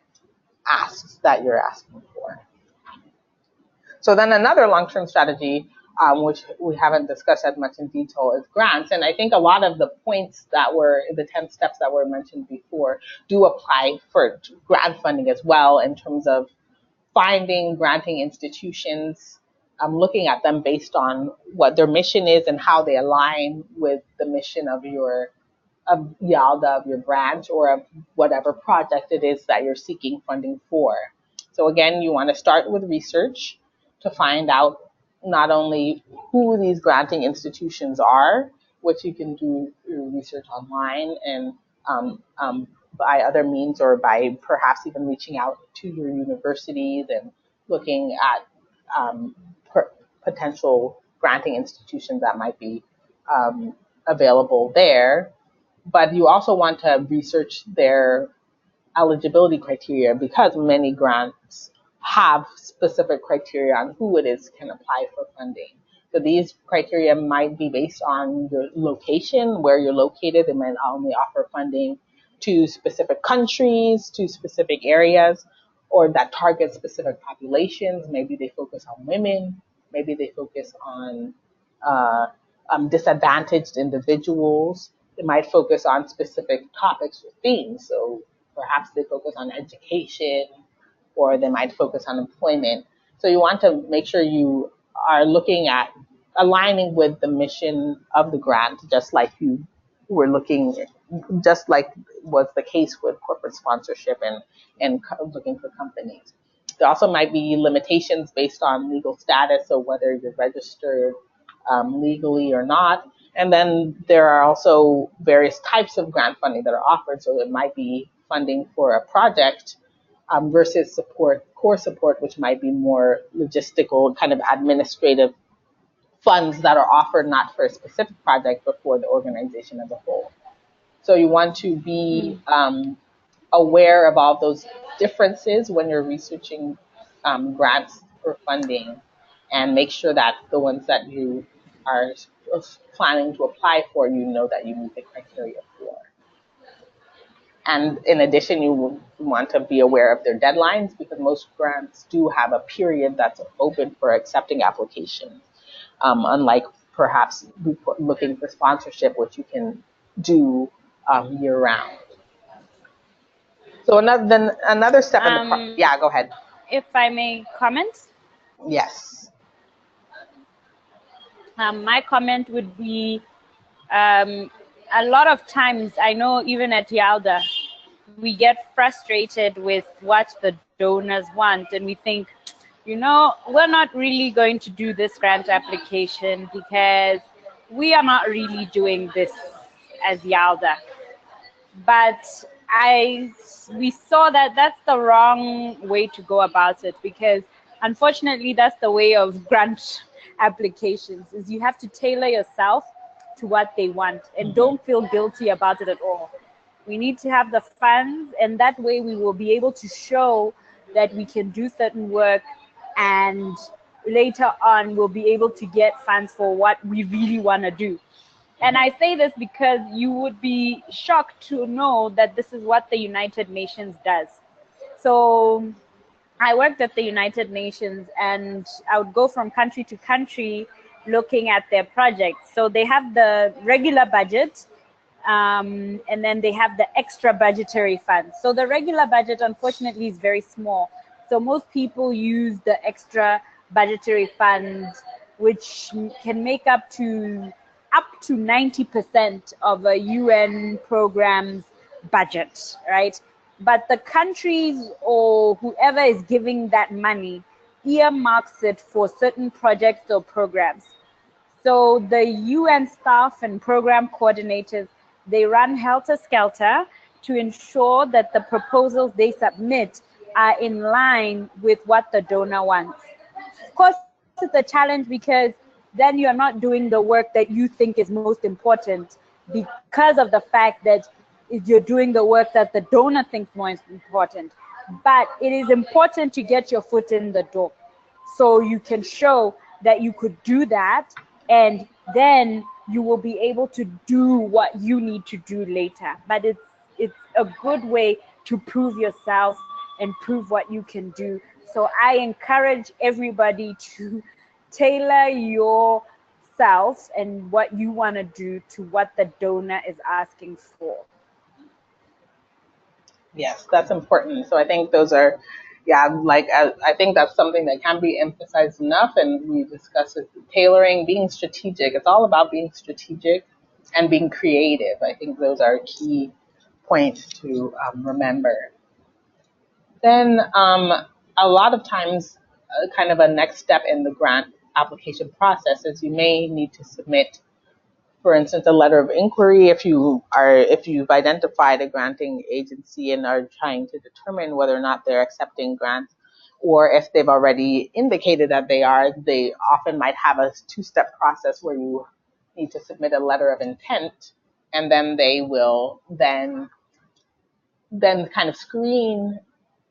asks that you're asking for. So then another long-term strategy, which we haven't discussed as much in detail, is grants. And I think a lot of the points that were the 10 steps that were mentioned before do apply for grant funding as well, in terms of finding granting institutions, looking at them based on what their mission is and how they align with the mission of YALDA, of your branch, or of whatever project it is that you're seeking funding for. So again, you want to start with research to find out not only who these granting institutions are, which you can do through research online and by other means, or by perhaps even reaching out to your universities and looking at potential granting institutions that might be available there. But you also want to research their eligibility criteria, because many grants have specific criteria on who it is can apply for funding. So these criteria might be based on your location, where you're located. They might only offer funding to specific countries, to specific areas, or that target specific populations. Maybe they focus on women. Maybe they focus on disadvantaged individuals. They might focus on specific topics or themes. So perhaps they focus on education, or they might focus on employment. So you want to make sure you are looking at aligning with the mission of the grant, just like you were looking, just like was the case with corporate sponsorship and looking for companies. There also might be limitations based on legal status, so whether you're registered legally or not. And then there are also various types of grant funding that are offered. So it might be funding for a project versus core support, which might be more logistical, kind of administrative funds that are offered not for a specific project, but for the organization as a whole. So you want to be aware of all those differences when you're researching grants for funding, and make sure that the ones that you are planning to apply for, you know that you meet the criteria for. And in addition, you want to be aware of their deadlines, because most grants do have a period that's open for accepting applications, unlike perhaps looking for sponsorship, which you can do year round. So another step in the yeah, go ahead. If I may comment? Yes. My comment would be, a lot of times, I know even at YALDA, we get frustrated with what the donors want, and we think, we're not really going to do this grant application because we are not really doing this as YALDA. But we saw that that's the wrong way to go about it, because Unfortunately, that's the way of grant applications, is you have to tailor yourself to what they want and don't feel guilty about it at all. We need to have the funds, and that way we will be able to show that we can do certain work, and later on we'll be able to get funds for what we really want to do. And I say this because you would be shocked to know that this is what the United Nations does. So I worked at the United Nations, and I would go from country to country looking at their projects. So they have the regular budget, and then they have the extra budgetary funds. So the regular budget, unfortunately, is very small. So most people use the extra budgetary funds, which can make up to 90% of a UN program's budget, right? But the countries or whoever is giving that money earmarks it for certain projects or programs. So the UN staff and program coordinators, they run helter-skelter to ensure that the proposals they submit are in line with what the donor wants. Of course, it's a challenge because then you're not doing the work that you think is most important, because of the fact that you're doing the work that the donor thinks most important. But it is important to get your foot in the door so you can show that you could do that, and then you will be able to do what you need to do later. But it's a good way to prove yourself and prove what you can do. So I encourage everybody to tailor yourself and what you want to do to what the donor is asking for. Yes, that's important. So I think those are, yeah, like I think that's something that can be emphasized enough, and we discuss it. Tailoring, being strategic. It's all about being strategic and being creative. I think those are key points to remember. Then a lot of times, kind of a next step in the grant application process is you may need to submit, for instance, a letter of inquiry if you've identified a granting agency and are trying to determine whether or not they're accepting grants, or if they've already indicated that they are. They often might have a two-step process where you need to submit a letter of intent, and then they will then kind of screen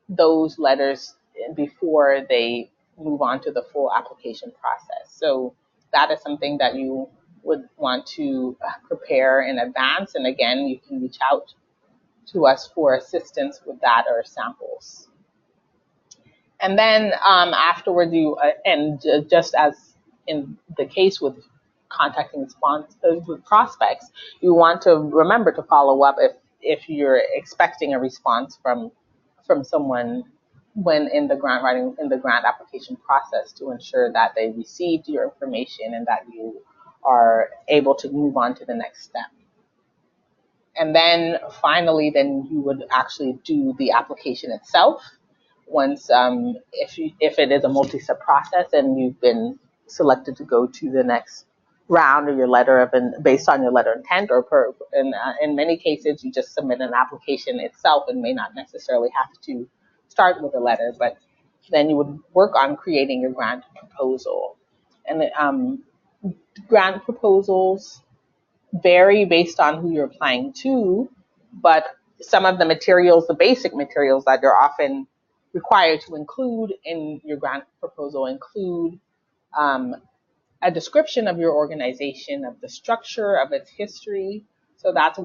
those letters before they move on to the full application process. So that is something that you would want to prepare in advance. And again, you can reach out to us for assistance with that or samples. And then afterwards, just as in the case with contacting sponsors with prospects, you want to remember to follow up if you're expecting a response from someone when in the grant application process, to ensure that they received your information and that you are able to move on to the next step. And then finally, then you would actually do the application itself. Once, if it is a multi-step process and you've been selected to go to the next round, or your based on your letter of intent, or in many cases you just submit an application itself and may not necessarily have to start with a letter, but then you would work on creating your grant proposal. And grant proposals vary based on who you're applying to, but some of the materials, the basic materials that you're often required to include in your grant proposal include um, a description of your organization, of the structure, of its history. So that's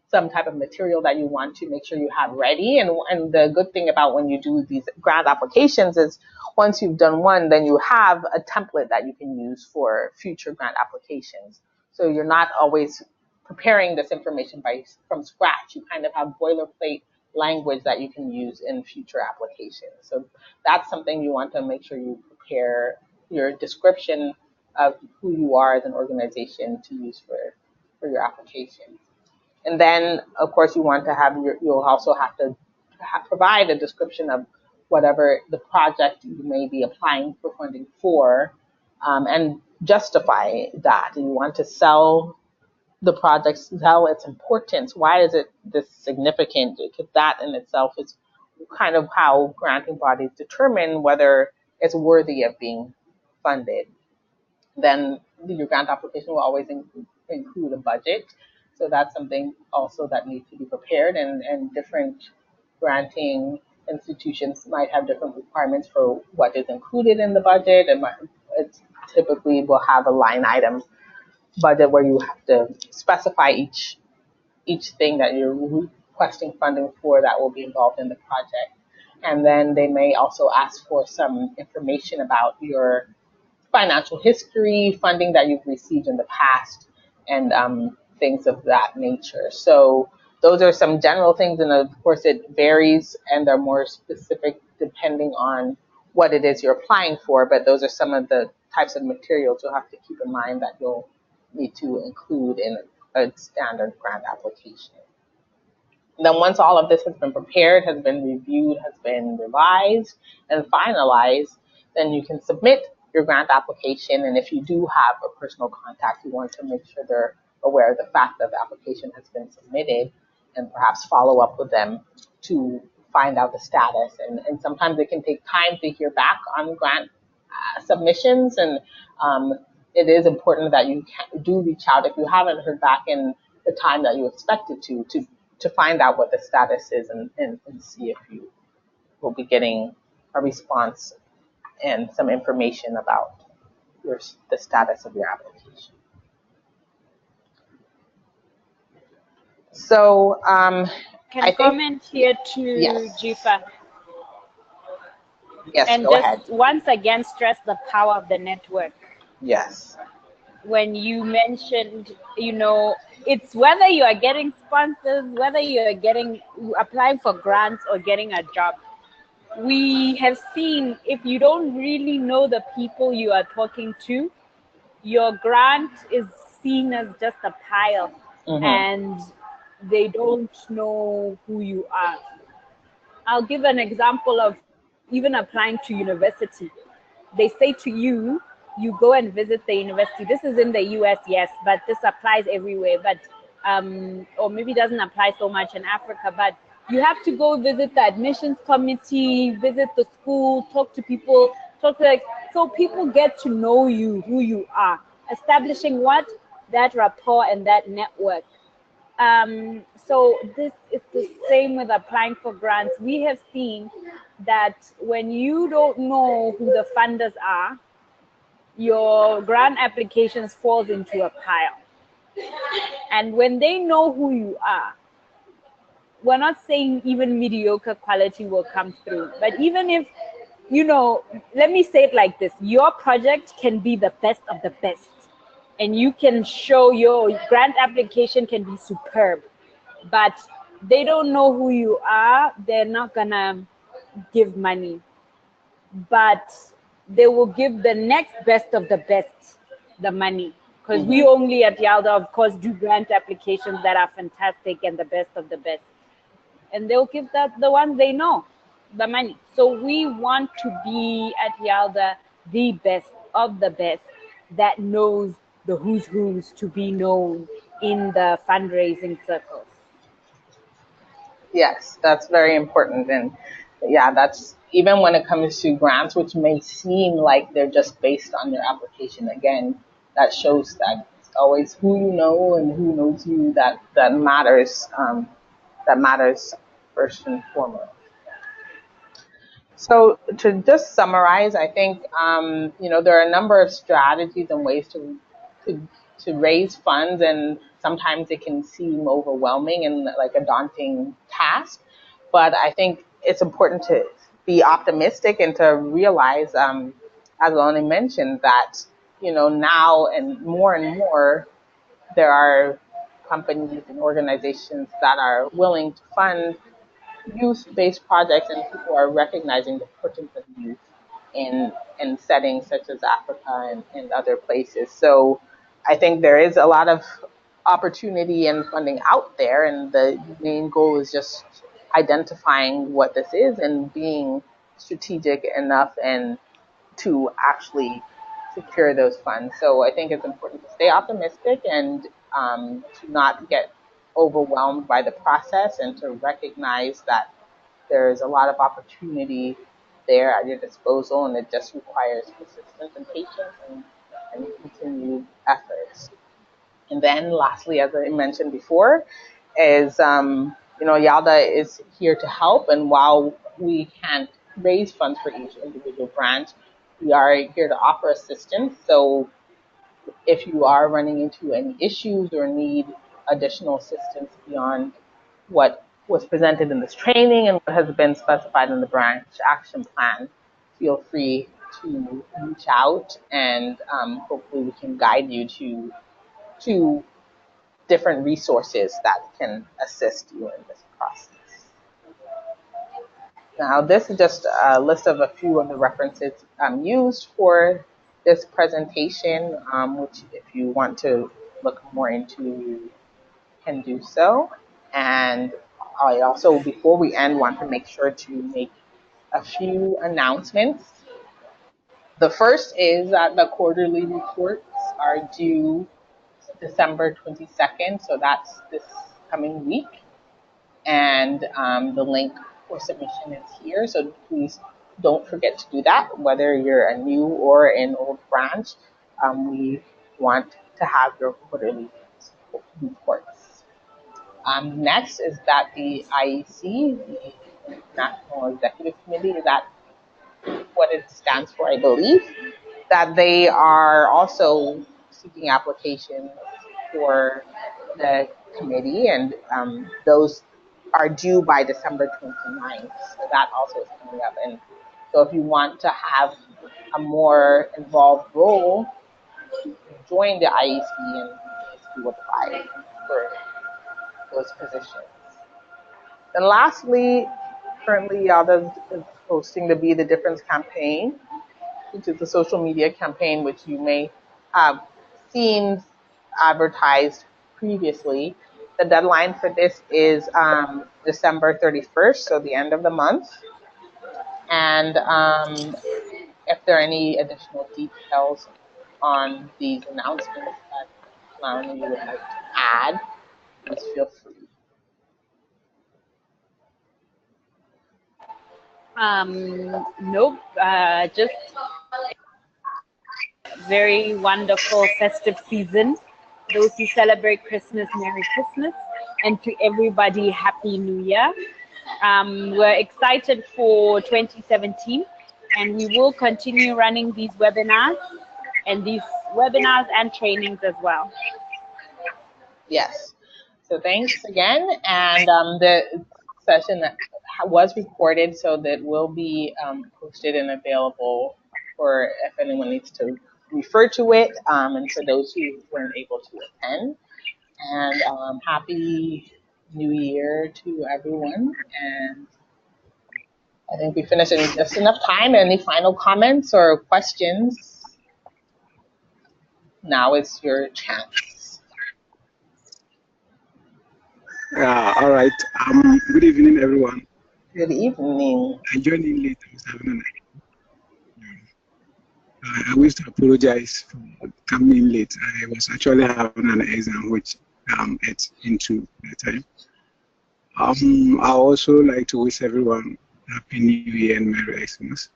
some type of material that you want to make sure you have ready. And the good thing about when you do these grant applications is once you've done one, then you have a template that you can use for future grant applications. So you're not always preparing this information from scratch. You kind of have boilerplate language that you can use in future applications. So that's something you want to make sure you prepare your description of who you are as an organization to use for your application. And then, of course, you'll also have to provide a description of whatever the project you may be applying for funding for, and justify that. And you want to sell the project, sell its importance. Why is it this significant? Because that in itself is kind of how granting bodies determine whether it's worthy of being funded. Then your grant application will always include a budget. So that's something also that needs to be prepared, and different granting institutions might have different requirements for what is included in the budget. And it typically will have a line item budget where you have to specify each thing that you're requesting funding for that will be involved in the project. And then they may also ask for some information about your financial history, funding that you've received in the past, and things of that nature. So those are some general things, and of course it varies and are more specific depending on what it is you're applying for. But those are some of the types of materials you'll have to keep in mind that you'll need to include in a standard grant application. Then once all of this has been prepared, has been reviewed, has been revised and finalized, then you can submit your grant application. And if you do have a personal contact, you want to make sure they're aware of the fact that the application has been submitted, and perhaps follow up with them to find out the status. And sometimes it can take time to hear back on grant submissions, and it is important that you do reach out if you haven't heard back in the time that you expected to find out what the status is, and see if you will be getting a response and some information about the status of your application. So Can I think, comment here to yes, Jifa, yes, and go just ahead. once again stress the power of the network. Yes. When you mentioned, it's whether you are getting sponsors, whether you are applying for grants or getting a job. We have seen, if you don't really know the people you are talking to, your grant is seen as just a pile, Mm-hmm. and they don't know who you are. I'll give an example of even applying to university. They say to you go and visit the university. This is in the US, yes, but this applies everywhere. But or maybe doesn't apply so much in Africa. But you have to go visit the admissions committee, visit the school, talk to people, so people get to know you, who you are, establishing what, that rapport and that network. So this is the same with applying for grants. We have seen that when you don't know who the funders are, your grant applications falls into a pile. And when they know who you are, we're not saying even mediocre quality will come through, but even if, let me say it like this, your project can be the best of the best, and you can show your grant application can be superb, but they don't know who you are, they're not gonna give money, but they will give the next best of the best the money, because we Mm-hmm. only at Yalda, of course, do grant applications that are fantastic and the best of the best, and they'll give that the ones they know the money. So we want to be at Yalda the best of the best that knows the who's to be known in the fundraising circles. Yes, that's very important. And yeah, that's even when it comes to grants, which may seem like they're just based on your application. Again, that shows that it's always who you know and who knows you that matters. That matters first and foremost. So to just summarize, I think there are a number of strategies and ways to to raise funds, and sometimes it can seem overwhelming and like a daunting task. But I think it's important to be optimistic and to realize, as Loni mentioned, that now and more there are companies and organizations that are willing to fund youth-based projects, and people are recognizing the importance of youth in settings such as Africa and other places. So I think there is a lot of opportunity and funding out there, and the main goal is just identifying what this is and being strategic enough and to actually secure those funds. So I think it's important to stay optimistic and to not get overwhelmed by the process, and to recognize that there's a lot of opportunity there at your disposal, and it just requires persistence and patience and continued efforts. And then lastly, as I mentioned before, is, Yalda is here to help. And while we can't raise funds for each individual branch, we are here to offer assistance. So if you are running into any issues or need additional assistance beyond what was presented in this training and what has been specified in the branch action plan, feel free to reach out, and hopefully we can guide you to different resources that can assist you in this process. Now, this is just a list of a few of the references used for this presentation, which if you want to look more into, you can do so. And I also, before we end, want to make sure to make a few announcements. The first is that the quarterly reports are due December 22nd, so that's this coming week. And the link for submission is here, so please don't forget to do that, whether you're a new or an old branch. We want to have your quarterly reports. Next is that the IEC, the National Executive Committee, is that what it stands for, I believe, that they are also seeking applications for the committee, and those are due by December 29th. So that also is coming up. And so if you want to have a more involved role, you can join the IEC and basically apply for those positions. And lastly, currently Yada is hosting the Be the Difference campaign, which is a social media campaign which you may have seen advertised previously. The deadline for this is December 31st, so the end of the month. And if there are any additional details on these announcements that you would like to add, please feel free. Nope. Just very wonderful festive season. Those who celebrate Christmas, Merry Christmas, and to everybody, Happy New Year. We're excited for 2017, and we will continue running these webinars and trainings as well. Yes. So thanks again. And the session that was recorded, so that will be posted and available for if anyone needs to refer to it, and for those who weren't able to attend. And Happy New Year to everyone. And I think we finished in just enough time. Any final comments or questions? Now is your chance. All right. Good evening, everyone. Good evening. I joined in late. I was having I wish to apologize for coming in late. I was actually having an exam which ate into the time. I also like to wish everyone Happy New Year and Merry Xmas.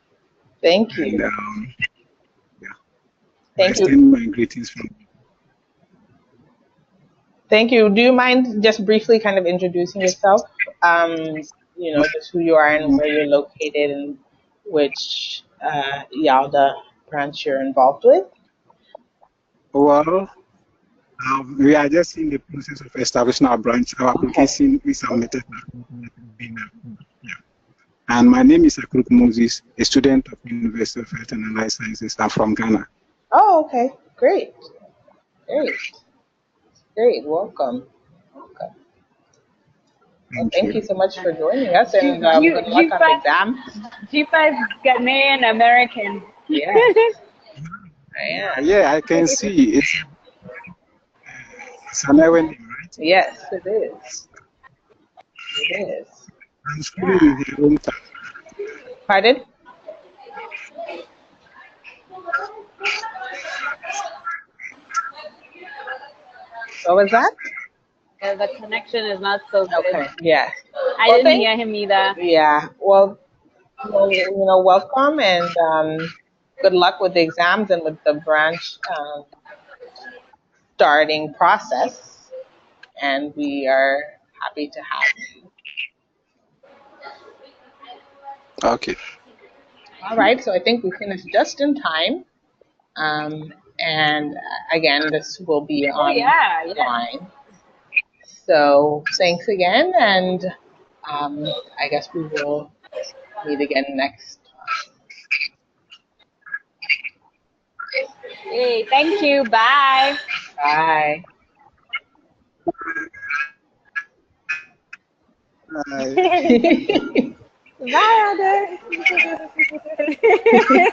Thank you. And yeah, Thank I you. extend my greetings from. Thank you. Do you mind just briefly kind of introducing yourself? Just who you are and where you're located and which Yalda branch you're involved with? Well, we are just in the process of establishing our branch. Our application is submitted. Yeah. And my name is Akruk Moses, a student of University of Health and Life Sciences. I'm from Ghana. Oh, okay. Great. Welcome. Thank you so much for joining us, and good luck on the exam. G5 Ghanaian American. Yeah. Yeah, I can see it's an Ewen, right? Yes, it is. It is. I'm schooling in the hometown. Pardon? What was that? The connection is not so good. Okay, yeah. I Well, didn't hear him either. yeah. Well, welcome and good luck with the exams and with the branch starting process. And we are happy to have you. Okay. All right. So I think we finished just in time. And again, this will be Oh yeah, yes. online. So thanks again, and I guess we will meet again next Hey, thank you. Bye. time. Bye. Bye. Bye, Ade.